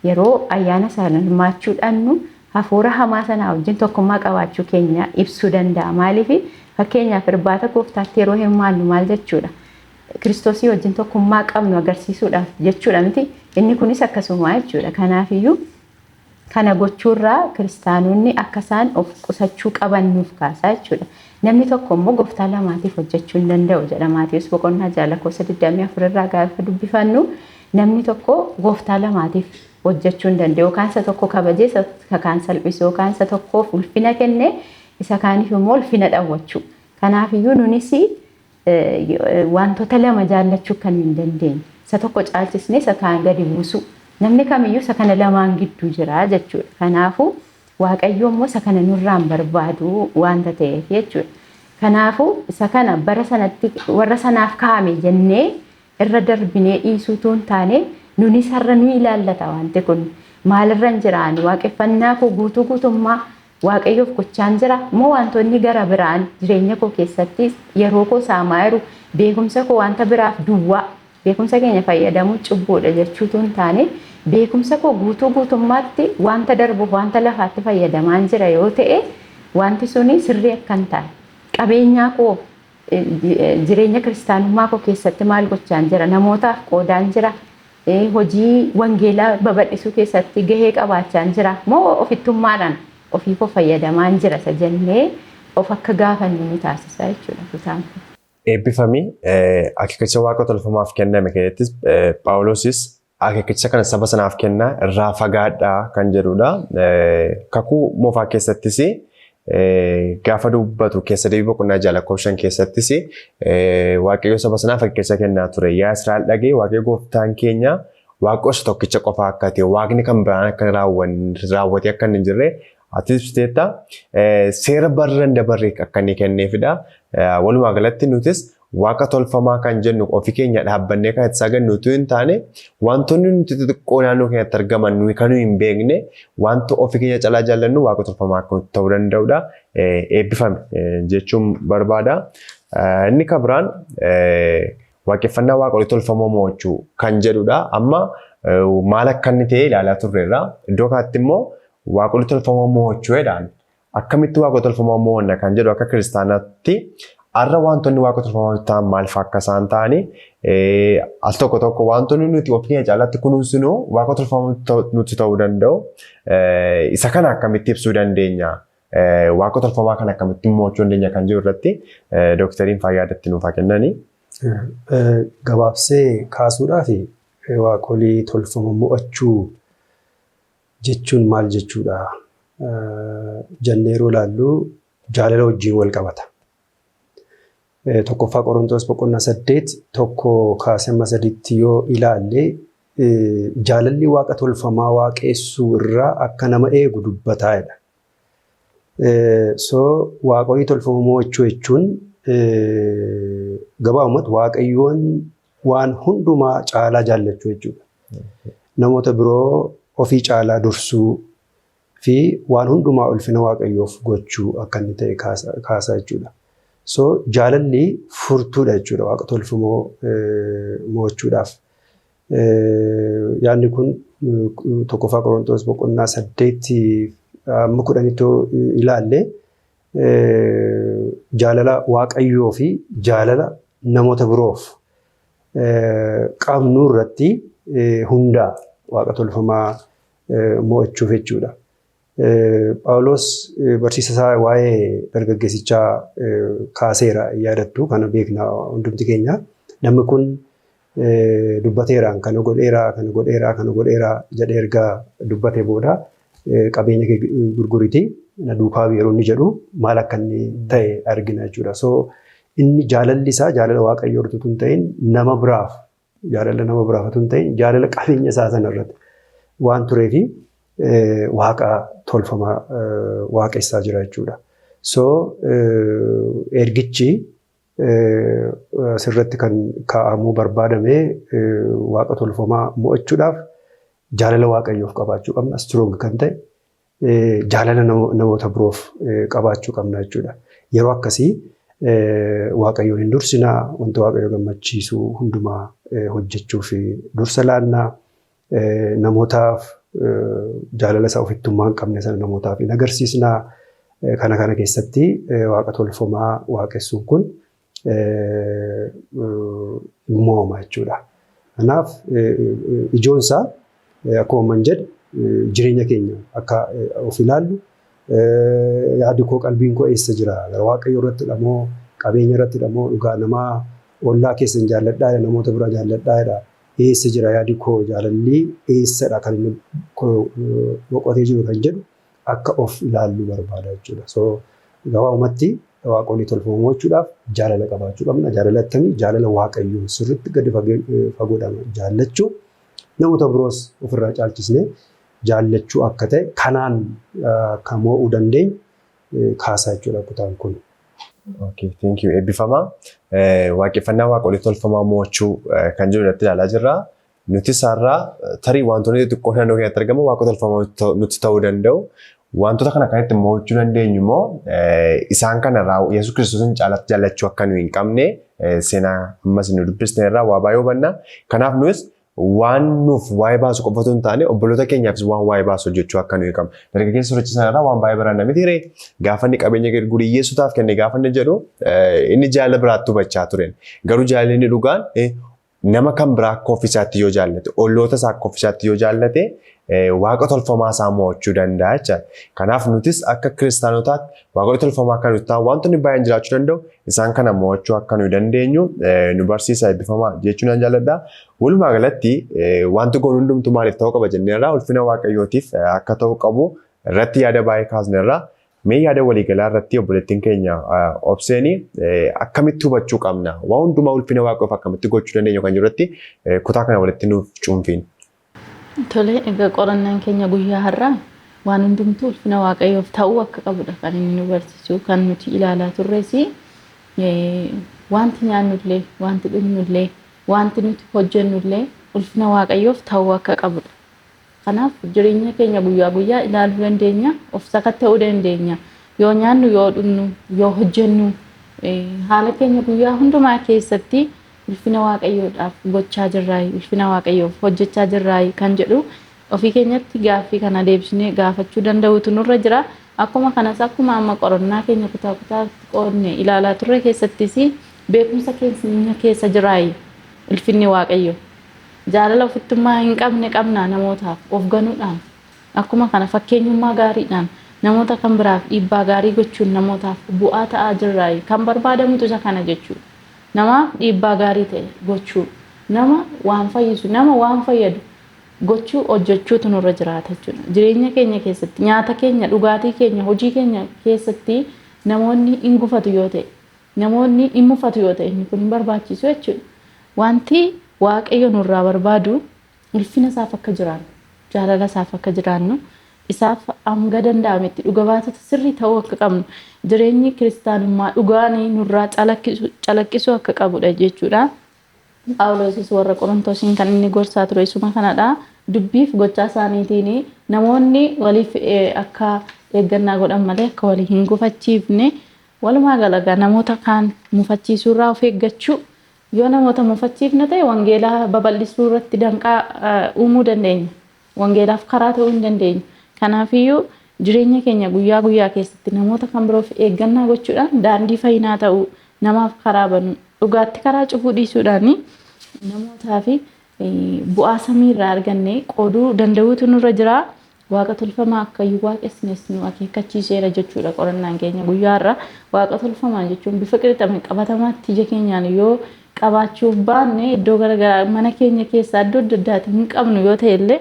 Speaker 4: Yeroo ayyaana sana hirmaachuudhaan hafuura hamaa sanaa wajjin tokkummaa qabaachuu keenya ibsuu danda'a. Maaliif fakkeenyaaf irbaata gooftaatti yeroo hirmaannu maal jechuudha? Kiristoosii wajjin tokkummaa qabnu agarsiisuudhaaf jechuudha miti. Inni kunis akkasuma jechuudha. Kanaafiyyuu kana gochuurraa kiristaanonni akka isaan of qusachuu qaban nuuf kaasaa jechuudha. Namni tokko immoo gooftaa lamaatiif hojjechuu hin danda'u jedha Maatiyus boqonnaa 6:24 irraa gaafa dubbifannu namni tokko gooftaa lamaatiif hojjechuu hin danda'u. Yookaan isa tokko kabajee isa kaan salphisuu yookaan isa tokkoof ulfina kennee isa kaaniif immoo ulfina dhawwachuu. Kanaafiyyuu nunis wantoota lama jaallachuu kan hin dandeenye. Isa tokko caalchisnee isa kaan gadi buusuu. Namni kamiyyuu isa kana lamaan gidduu jira jechuudha. Kanaafuu Waaqayyo immoo isa kana nurraan barbaadu wanta ta'eef jechuudha. Kanaafuu isa kana bara sanatti warra sanaaf kaa'ame jennee irra darbinee dhiisuutu hin taane nunis har'a nu ilaallata wanti kun maalirra hin jiraan waaqeffannaa koo guutummaa Waaqayyoof gochaan jira moo wantoonni gara biraan jireenya koo keessatti yeroo koo saamaa jiru beekumsa koo wanta biraaf duwwaa beekumsa keenya fayyadamuu cubbuudha jechuutu hin taane beekumsa koo guutummaatti wanta darbuuf wanta lafaatti fayyadamaan jira yoo ta'e wanti suni sirrii akkan taane qabeenyaa koo jireenya kiristaanummaa koo keessatti maal gochaan jira namootaaf qoodaan jira hojii wangeelaa babal'isuu keessatti gahee qabaachaan jira moo ofittummaadhaan ofii koo fayyadamaan jira isa jennee of akka gaafannu nu taasisa jechuudha kutaan.
Speaker 1: Eebbifamii akeekacha waaqa tolfamaaf kenname keessattis Phaawulosis akeekacha kana saba sanaaf kennaa irraa fagaadhaa kan jedhudha. Kakuu moofaa keessattis gaafa dubbatu keessa deebii boqonnaa 6:5 keessattis waaqayyo saba sanaaf akeekacha kennaa ture. Yaa Israa'el dhagee waaqayyo gooftaan keenya waaqa tokkicha qofa akka ta'e waaqni kan biraan akka raawwate akka hin jirre ati ibsiteetta seera barran dabarree akka inni kenneefidha. Walumaa galatti nutis waaqa tolfamaa kan jennu ofii keenya dhaabbannee kan itti sagannu utuu hin taane wantoonni nuti xixiqqoo naannoo keenyatti argaman nuyi kan hin beekne wanta ofii keenya calaa jaallannu waaqa tolfamaa ta'uu danda'udha. Eebbifame jechuun barbaada. Inni kan biraan waaqeffannaa waaqolii tolfamoo mo'achuu kan jedhudha. Amma maal akka inni ta'e ilaalaa turreerra. Iddoo kanatti immoo waaqolii tolfamoo mo'achuu jedhaan akkamitti waaqa tolfamoo mo'anna kan jedhu akka kiristaanaatti har'a wantoonni waaqa tolfamoo ta'an maal fa'aa akka isaan ta'ani al tokko wantoonni nuti ofii keenya caalaatti kunuunsinu waaqa tolfamoo nuti ta'uu danda'u. Isa kana akkamitti ibsuu dandeenya? Waaqa tolfamaa kana akkamitti mo'achuu dandeenya kan jiru irratti doktariin fayyaadatti nuuf haa kennani.
Speaker 3: Gabaabsee kaasuudhaaf waaqolii tolfamoo mo'achuu jechuun maal jechuudha? Jennee yeroo ilaallu jaalala wajjin wal qabata. Tokkoffaa Qorontoos boqonnaa 8 tokko kaasee 3 yoo ilaalle jaalalli waaqa tolfamaa waaqessuu irraa akka nama eegu dubbataadha. So waaqolii tolfamoo mo'achuu jechuun gabaabumatti waaqayyoon waan hundumaa caalaa jaallachuu jechuudha. Namoota biroo ofii caalaa dursuu fi waan hundumaa ulfina waaqayyoof gochuu akka inni ta'e kaasaa jechuudha. So jaalalli furtuudha jechuudha waaqa tolfamoo mo'achuudhaaf. Yaadni kun tokkoffaa Qorontoos boqonnaa 8-10 ilaalle jaalala waaqayyoo fi jaalala namoota biroof qabnu irratti hundaa waaqa tolfamaa mo'achuuf jechuudha. Phaawulos barsiisa isaa waa'ee dargaggeessichaa kaaseera yaadattu kana beekna hundumti keenya. Namni kun dubbateeraan kana godheeraa jedhee erga dubbatee booda qabeenya kee gurguriti na duukaa yeroo inni jedhu maal akka inni ta'e argina jechuudha. So inni jaalalli isaa jaalala waaqayyoo irratti tun ta'in nama biraaf jaalala nama biraaf tun ta'in jaalala qabeenya isaa sana irratti waan tureefi waaqa tolfamaa waaqessaa jira jechuudha. So ergichi sirratti kan kaa'amuu barbaadame waaqa tolfamaa mo'achuudhaaf jaalala waaqayyoof qabaachuu qabna. Strong kan ta'e jaalala namoota biroof qabaachuu qabna jechuudha. Yeroo akkasii waaqayyoon hin dursinaa wanta waaqayyoo gammachiisu hundumaa hojjechuu fi dursa laannaa namootaaf jaalala isaa ofittummaa hin qabne sana namootaaf hin agarsiisnaa. Kana keessatti waaqa tolfamaa waaqessuun kun mo'ama jechuudha. Kanaaf ijoonsaa akkuma jedhe jireenya keenya akka of ilaallu yaadi koo qalbiin koo eessa jira gara waaqayyoo irratti moo qabeenya irratti moo dhugaa namaa ollaa keessan jaalladhaa namoota biraa jaalladhaa eessa jira yaadi koo jaalalli eessadha kan inni boqotee jiru kan jedhu akka of ilaallu barbaada jechuudha. So gabaabumatti waaqolii tolfamoo mo'achuudhaaf jaalala qabaachuu qabna. Jaalala akkamii? Jaalala waaqayyoon sirriitti gadi fagoodhaan jaallachuu namoota biroos ofirraa caalchisnee jaallachuu akka ta'e kanaan kan mo'uu dandeenyu kaasaa jechuudha kutaan kun.
Speaker 1: Okay, thank you. Eebbifamaa waaqeffannaa waaqolii tolfamaa mo'achuu kan jiru irratti ilaalaa jirra. Nuti isaarraa tarii wantoonni xixiqqoo naannoo keenyatti argamu waaqa tolfamaa nuti ta'uu danda'u. Wantoota kana kanatti mo'achuu dandeenyu immoo isaan kanarraa Yesuus Kiristoosin caalatti jaallachuu akka nu hin qabne seenaa ammas nu dubbisne irraa waa baay'ee hubanna. Kanaaf nus waan nuuf waa'ee baasu qofa otoo hin taane obboloota keenyaafis waan waa'ee baasu hojjechuu akka nu hin qabne. Dargaggeessa sochiisan irraa waan baay'ee baranna miti ree gaafa inni qabeenya gurgurii Yesuusaaf kenne gaafa inni jedhu inni jaalala biraatti hubachaa turen. Garuu jaalalli dhugaan nama kan biraa akka ofiisaatti yoo jaallate olloota isaa akka ofiisaatti yoo jaallate waaqa tolfamaa isaa mo'achuu danda'a jechuudha. Kanaaf nutis akka kiristaanotaatti waaqa tolfamaa akka nuti ta'an wantoonni baay'een jiraachuu danda'u isaan kana mo'achuu akka nu dandeenyu nu barsiisa eebbifamaa jechuun nan jaalladha. Walumaa galatti wanti kun hundumtuu maaliif ta'uu qaba jenneerraa ulfina waaqayyootiif akka ta'uu qabu irratti yaada baay'ee kaasneerraa. Mee yaada waliigalaa irratti obboleettiin keenya obseeni akkamitti hubachuu qabna waan hundumaa ulfina waaqayyoof akkamitti gochuu dandeenya kan jirratti kutaa kana walitti nuuf cuunfiin.
Speaker 2: Tole egaa qorannaan keenya guyyaa har'aa waan hundumtuu ulfina waaqayyoof ta'uu akka qabudha kan inni nu barsiisu kan nuti ilaalaa turres wanti nyaannullee wanti dhugnullee wanti nuti hojjennullee ulfina waaqayyoof ta'uu akka qabudha. Kanaaf jireenya keenya guyyaa guyyaa ilaaluu dandeenya of sakatta'uu dandeenya yoo nyaannu yoo dhugnu yoo hojjennu haala keenya guyyaa hundumaa keessatti ulfina waaqayyoodhaaf gochaa jirraa ulfina waaqayyoof hojjechaa jirraa kan jedhu ofii keenyatti gaaffii kana deebisnee gaafachuu danda'utu nurra jira. Akkuma kanas akkuma amma qorannaa keenya kutaa qoonne ilaalaa turre keessattis beekumsa keenya keessa jiraa ulfinni waaqayyoo. Jaalala ofittummaa hin qabne qabna namootaaf of ganuudhaan akkuma kana fakkeenyummaa gaariidhaan namoota kan biraaf dhiibbaa gaarii gochuun namootaaf bu'aa ta'aa jirraa kan barbaadamutu isa kana jechuudha. Namaaf dhiibbaa gaarii ta'e gochuu nama waan fayyisu nama waan fayyadu gochuu hojjechuutu nurra jiraata jechuudha. Jireenya keenya keessatti nyaata keenya dhugaatii keenya hojii keenya keessatti namoonni hin gufatu yoo ta'e namoonni hin mufatu yoo ta'e inni kun barbaachisu jechuudha. Wanti waaqayyo nurraa barbaadu ulfina isaaf akka jiraannu jaalala isaaf akka jiraannu isaaf hanga danda'ametti dhuga baatota sirrii ta'uu akka qabnu jireenyi kiristaanummaa dhugaanii nurraa calaqqisuu akka qabudha jechuudha. Phaawulosis warra Qorontosiin kan inni gorsaa ture isuma kanadha. Dubbiif gochaa isaaniitiin namoonni waliif akka eeggannaa godhan malee akka walii hin gufachiifne walumaa galagaa namoota kaan mufachiisuurraa of eeggachuu yoo namoota mufachiifne ta'e wangeelaa babal'isuu irratti danqaa uumuu dandeenya. Wangeelaaf karaa ta'uu hin dandeenya. Kanaafiyyuu jireenya keenya guyyaa guyyaa keessatti namoota kan biroof eeggannaa gochuudhaan daandii fayyinaa ta'uu namaaf karaa banu dhugaatti karaa cufuu dhiisuudhaan namootaaf bu'aa samiirraa arganne qooduu danda'uutu nurra jira. Waaqa tolfamaa akkayyuu waaqessines nu akeekkachiiseera jechuudha qorannaan keenya guyyaa irraa. Waaqa tolfamaa jechuun bifa qixxame qabatamaatti ija keenyaan yoo qabaachuuf baanne iddoo garaagaraa mana keenya keessaa iddoo adda addaatti hin qabnu yoo ta'e illee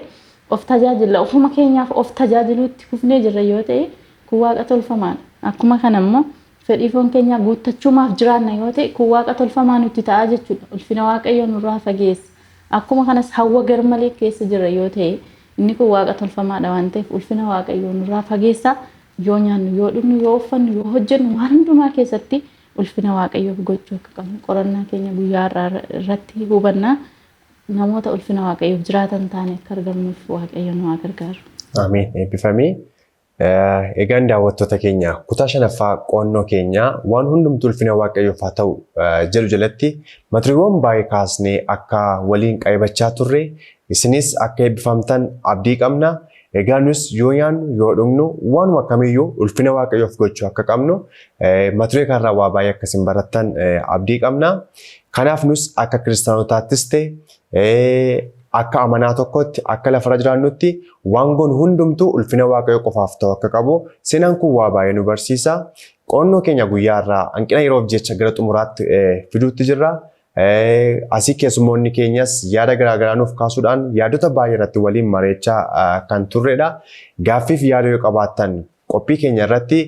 Speaker 2: of tajaajila ofuma keenyaaf of tajaajiluutti kufnee jirra yoo ta'e kun waaqa tolfamaan akkuma kanammoo fedhii foon keenya guuttachuumaaf jiraanna yoo ta'e kun waaqa tolfamaa nutti ta'a jechuudha. Ulfina waaqayyoo nurraa fageessa. Akkuma kanas hawwa garmalee keessa jira yoo ta'e inni kun waaqa tolfamaadha waan ta'eef ulfina waaqayyoo nurraa fageessa. Yoo nyaannu yoo dhugnu yoo uffannu yoo hojjennu waan hundumaa keessatti ulfina waaqayyoof gochuu akka qabnu qorannaa keenya guyyaa irratti hubanna. Namoota ulfina waaqayyoof jiraatan taane akka argamnuuf waaqayyo nu haa gargaaru.
Speaker 1: Ameen. Eebbifamee. Egaan daawwattoota keenya kutaa shanaffaa qo'annoo keenya waan hundumtuu ulfina waaqayyoof haa ta'u jedhu jalatti maturiiwwan baay'ee kaasnee akka waliin qaybachaa turre isinis akka eebbifamtan abdii qabna. Egaa nus yoo nyaannu yoo dhugnu waanuma kamiyyuu ulfina waaqayyoof gochuu akka qabnu maturii kanarraa waa baay'ee akkasiin barattan abdii qabna. Kanaaf nus akka kiristaanotaattis ta'e akka amanaa tokkotti akka lafarra jiraannutti waan goonu hundumtuu ulfina waaqayyoo qofaaf ta'u akka qabu seenaan kun waa baay'ee nu barsiisa. Qo'annoo keenya guyyaarraa hanqina yeroof jecha gara xumuraatti fiduutti jirra. Asii keessummoonni keenyas yaada garaagaraa nuuf kaasuudhaan yaadota baay'ee irratti waliin mareechaa kan turredha. Gaaffiif yaada yoo qabaattan qophii keenya irratti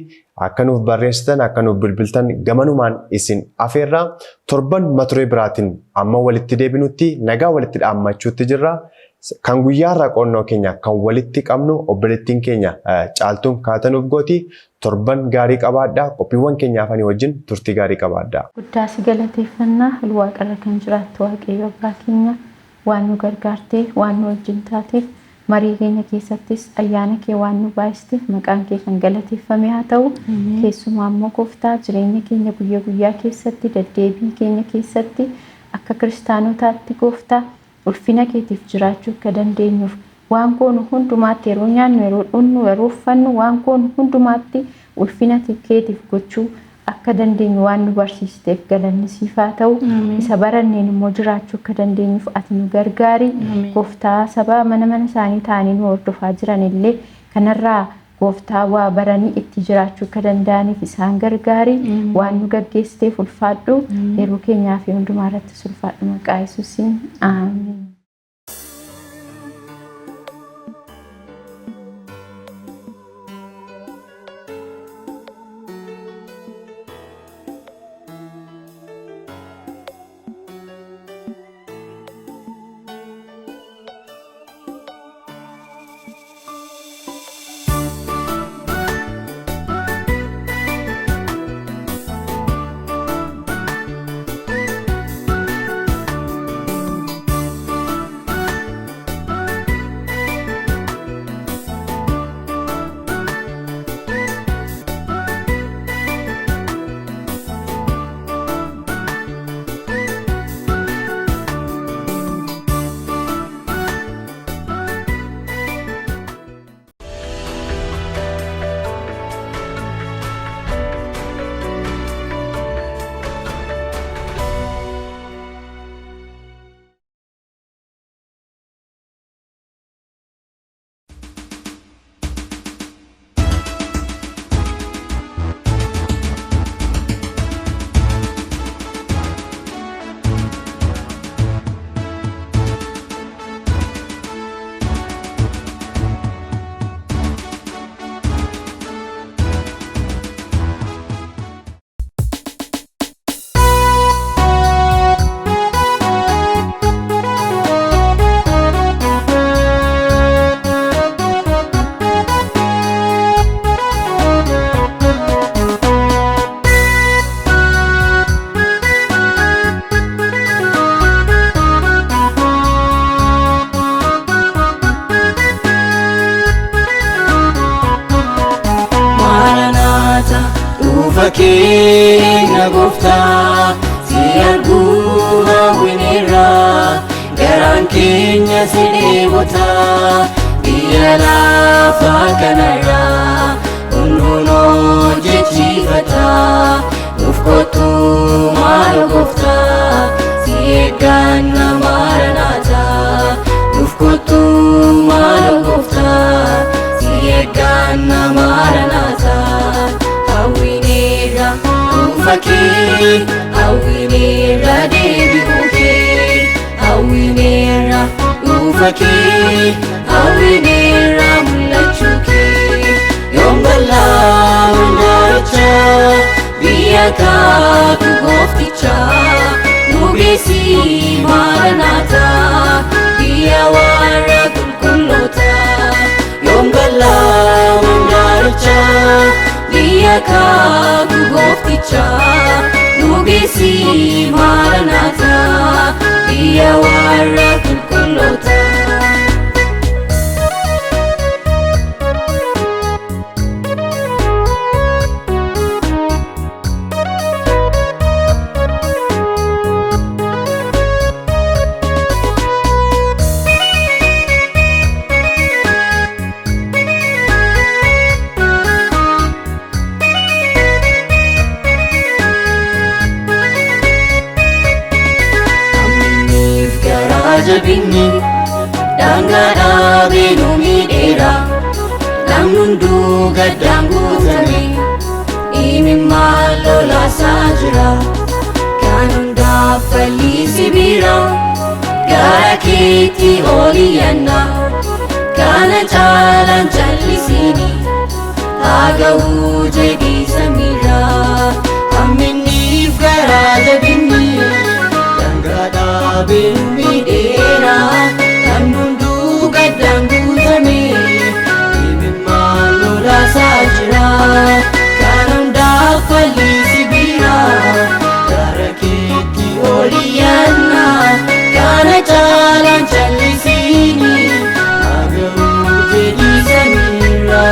Speaker 1: akka nuuf barreessitan akka nuuf bilbiltan gamanumaan isin afeerra. Torban maturee biraatiin amma walitti deebinutti nagaa walitti dhaammachuutti jirra. Kan guyyaarraa qo'annoo keenya kan walitti qabnu obboleettiin keenya caaltuun kaatanuuf gooti. Torban gaarii qabaadhaa. Qophiiwwan keenyaaf ani wajjin turtii gaarii qabaadhaa.
Speaker 4: Guddaa si galateeffannaa Waaqarra kan jiraattu waaqayyo abbaa keenya waan nu gargaartee waan nu wajjin taateef marii keenya keessattis ayyaana kee waan nu baay'isteef maqaan kee kan galateeffame haa ta'u. Keessumaa immoo Gooftaa jireenya keenya guyyaa guyyaa keessatti deddeebii keenya keessatti akka kiristaanotaatti Gooftaa ulfina keetiif jiraachuu akka dandeenyuuf waan goonu hundumaatti yeroo nyaannu yeroo dhugnu yeroo uffannu waan goonu hundumaatti ulfina keetiif gochuu akka dandeenyu waan nu barsiisteef galanni siif haa ta'u. Isa baranneen immoo jiraachuu akka dandeenyuuf ati nu gargaari. Gooftaa saba mana isaanii taa'anii nu hordofaa jiran illee kanarraa Gooftaa waa baranii itti jiraachuu akka danda'aniif isaan gargaari. Waan nu gaggeessiteef ulfaadhu. Yeroo keenyaa fi hundumaa irratti ulfaadhu maqaa Yesuusiin. Ameen.
Speaker 5: Keenya Gooftaa si arguu hawwineerra garaan keenya si dheebota biyya lafaa kanarra hunduunoo jechiifata nuuf kottu maal Gooftaa si eegganna Maaranaata nuuf kottu maal Gooftaa si eegganna Maaranaata. Fakir, awinera deebi'uukee, awinera ufakee, awinera mul'achuukee, yoom bal'aa. hundaaricha biyya kaatu goofticha nu geessi maaranaata biyya warra qulqulloota yoom galla hundaaricha biyya kaatu goofticha nu geessi maaranaata biyya warra qulqulloota. Jabinni dangaadhaa beeluu miidheera namni hunduu gaddaan guutame imimmaan lolaasaa jira kan hundaaf falli sibiira gara keetti ooliyyanna kana caalaan callisiini haa ga'uu jedhii samiirra hamminniif garaa jabinni dangaadhaa beeluu miidheera namni hunduu gaddaan guutame imimmaan lolaasaa jira kan hundaaf falli sibiira gara keetti ooliyyanna kana caalaan callisiini haa ga'uu jedhii samiirra.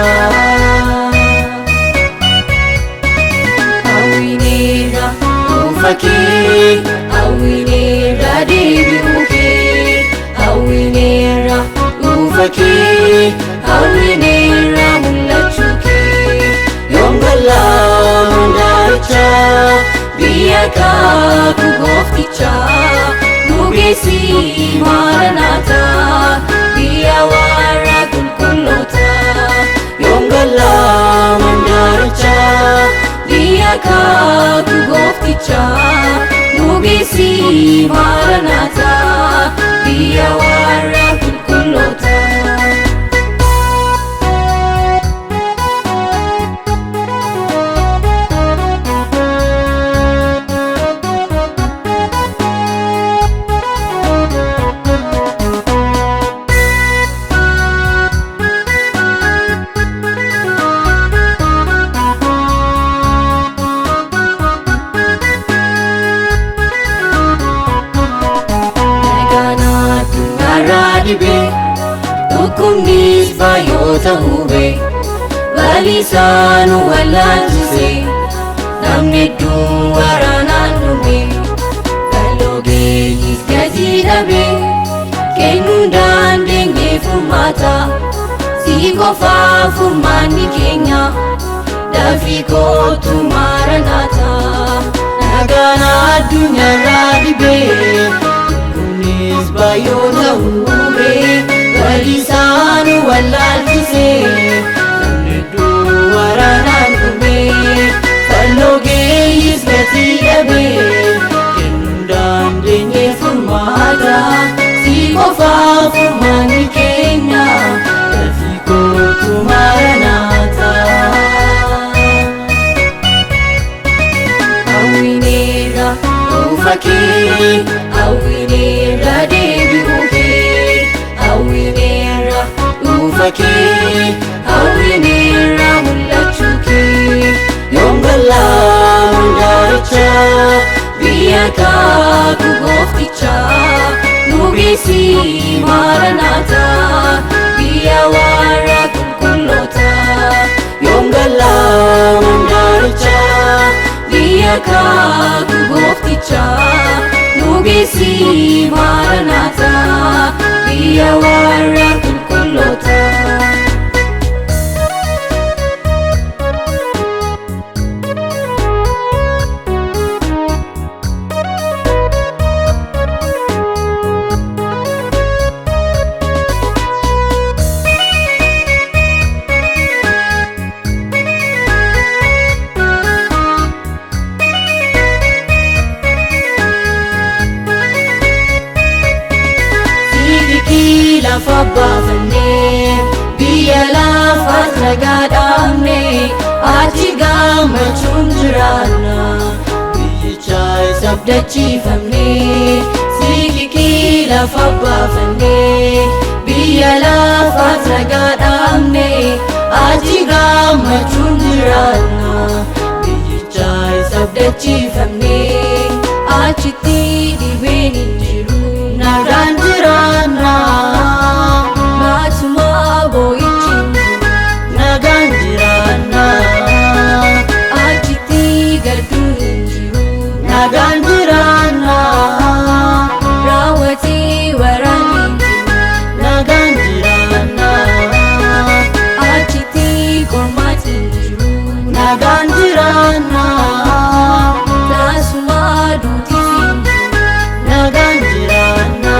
Speaker 5: Hawwineerra dhuunfa kee hawwineerra deebi'uu kee hawwineerra dhuunfa kee hawwineerra mul'achuu kee yoom galla hundaaricha biyya kaatu goofticha nu geessi maaranaata biyya warra qulqulloota yoom galla hundaaricha biyya kaatu goofticha nu geessi maaranaata biyya warra qulqulloota. Dhukkubnis baay'oota hube balisaanu wallaalchise namni hedduun waraanaan dhume kaloogeeyyiis gatii dhabe kennuu dandeenye furmaata si qofaaf furmaanni keenya dafii kootu maaranaata nagaan addunyaarraa dhibee dhukkubnis baay'oota hube balisaanu wallaalchise namni hedduun waraanaan dhume kaloogeeyyiis gatii dhabe kennuu dandeenye furmaata si qofaaf furmaanni keenya dafii kootu maaranaata. Hawwineerra dhuunfa kee hawwineerra deebi'uu kee hawwineerra dhuunfa kee hawwineerra mul'achuu kee yoom galla hundaaricha biyya kaatu goofticha nu geessi maaranaata biyya warra qulqulloota yoom galla hundaaricha biyya kaatu goofticha nu geessi maaranaata biyya warra qulqulloota. lafa baafannee biyya lafaas nagaa dhaabnee achi gammachuun jiraanna biyyicha isa abdachiifamnee siikikii lafa baafannee biyya lafaaf nagaa dhaabnee achi gammachuun jiraanna biyyicha isa abdachiifamnee achitti dhibeen hin jiru nagaan jiraanna maatuma boo'ichi hin jiru nagaan jiraanna achitti gadduun hin jiru nagaan jiraanna raawwatee waraanni hin jiru nagaan jiraanna achitti qormaati hin jiru nagaan jiraanna taasuma duutis hin jiru nagaan jiraanna.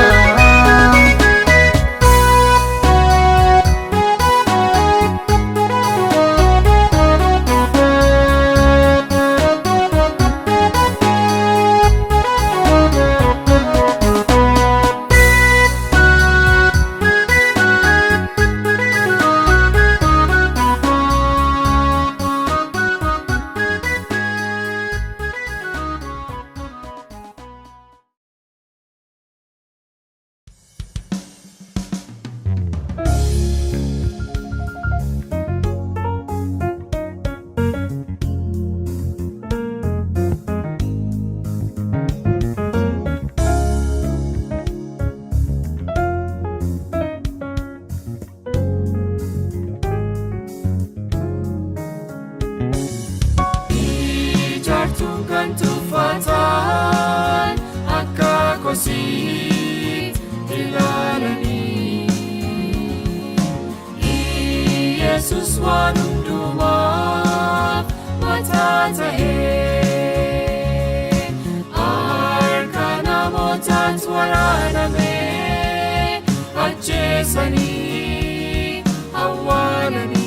Speaker 6: Ijaartuun kan tuffatan akka kosiit ilaalanii Yesus waan hundumaaf mataa ta'ee harka namootaatti waraanamee ajjeesanii awwaalanii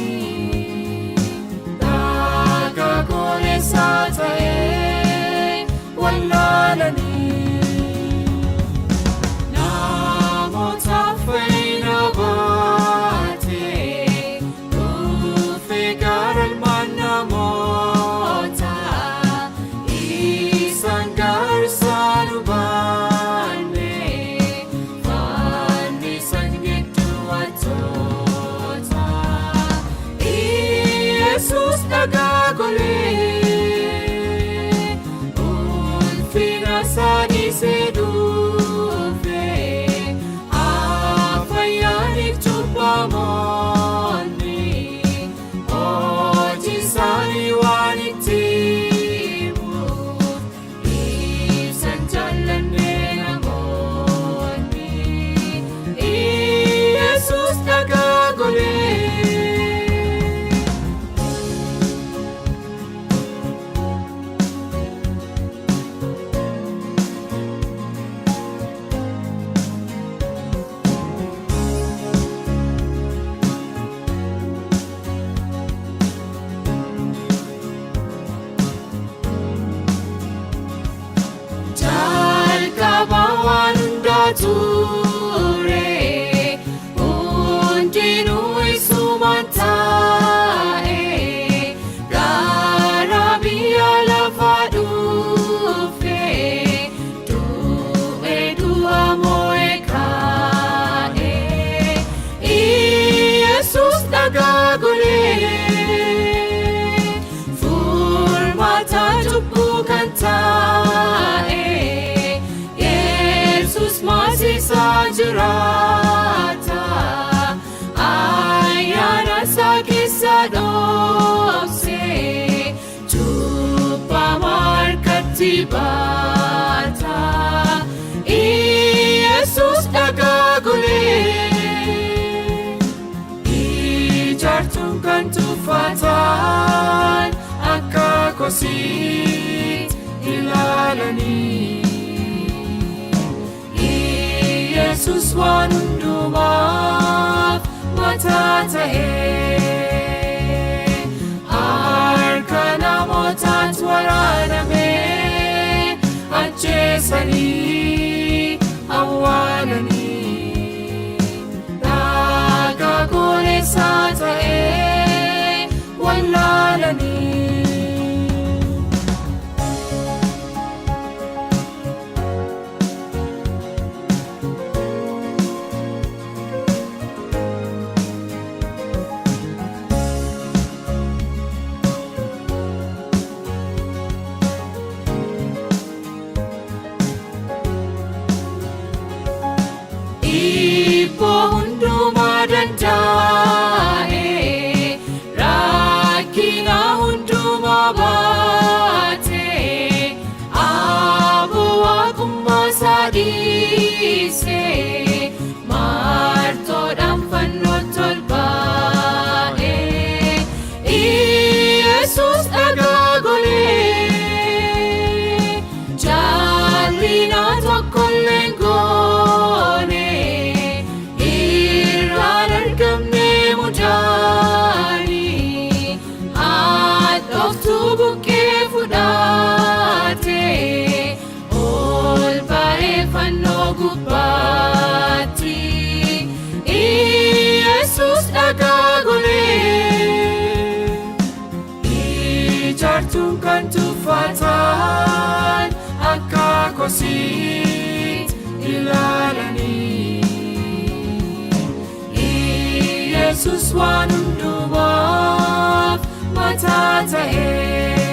Speaker 6: goleessaa ta'ee wallaalanii namootaaf fayyina baatee dhufee gara ilmaan namootaa isaan gaarsaa nu baannee fannisan gidduu hattoota Yesus dhagaa golee ulfina saadisee dhufee afayyaaniif cubbamoonni hojii isaanii waan itti himuuf ibsan jaallannee namoonni Yesus dhagaa golee. Waan hundaa ture hundinuu isumaan taa'ee gara biyya lafaa dhufee du'ee du'a moo'ee kaa'ee Yesus dhagaa golee furmaata cubbuu kan taa'ee Masisa jiraata ayyaana isaa keessa dhoksee cubbama harkatti baata Yesus dhagaa golee ijaartuun kan tuffatan akka kosiit ilaalanii Yesus waan hundumaaf mataa ta'ee harka namootaatti waraanamee ajjeesanii awwaalanii dhagaa goleessaa ta'ee wallaalanii dhiisee martoodhaan fannootti ol ba'ee Yesuus dhagaa golee jal'ina tokkollee hin goone irraan argamne mudaanii haadhoftuu buqqee fudhatee ol ba'ee fannoo gubbaatti Yesuus dhagaa golee ijaartuun kan tuffatan akka kosiit ilaalanii Yesuus waan hundumaaf mataa ta'ee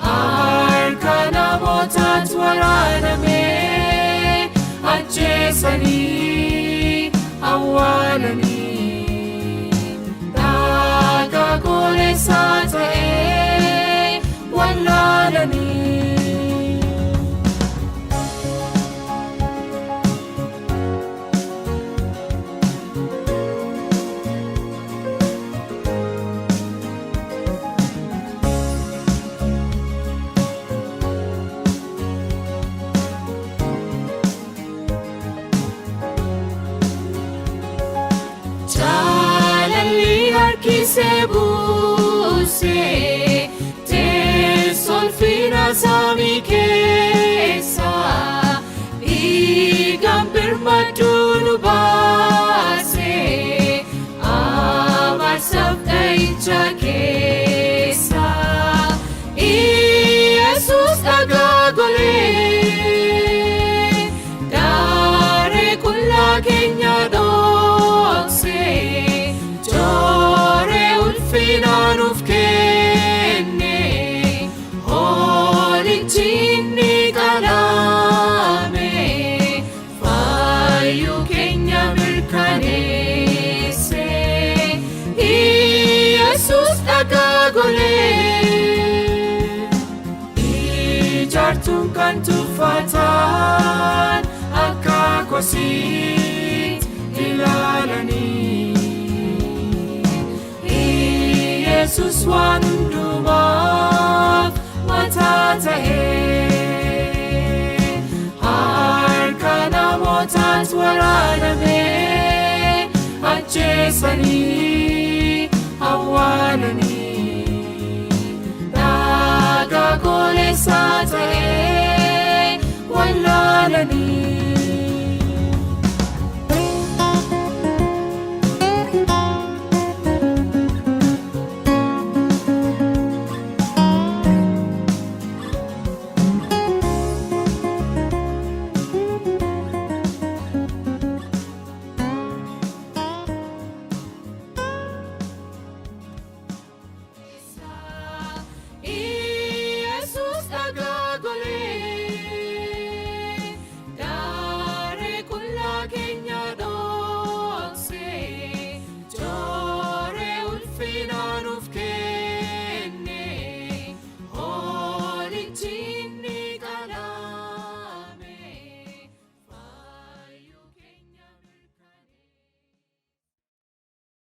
Speaker 6: harka namootaatti waraanamee ajjeesanii awwaalanii dhagaa goleessaa ta'ee wallaalanii. Harkisee buusee teessoo ulfina samii keessa dhiigaan birmaduu nu baasee abaarsaaf dha'icha keessa Yesuus dhagaa golee daaree qullaa keenya dhoksee ULFINA nuuf kenne hoolichi inni qalame fayyuu keenya mirkaneesse Yesuus dhagaa golee ijaartuun kan tuffatan akka kosiit ilaalanii Yesuus waan hundumaaf mataa ta'ee harka namootaatti waraanamee ajjeesanii awwaalanii dhagaa goleessaa ta'ee wallaalanii.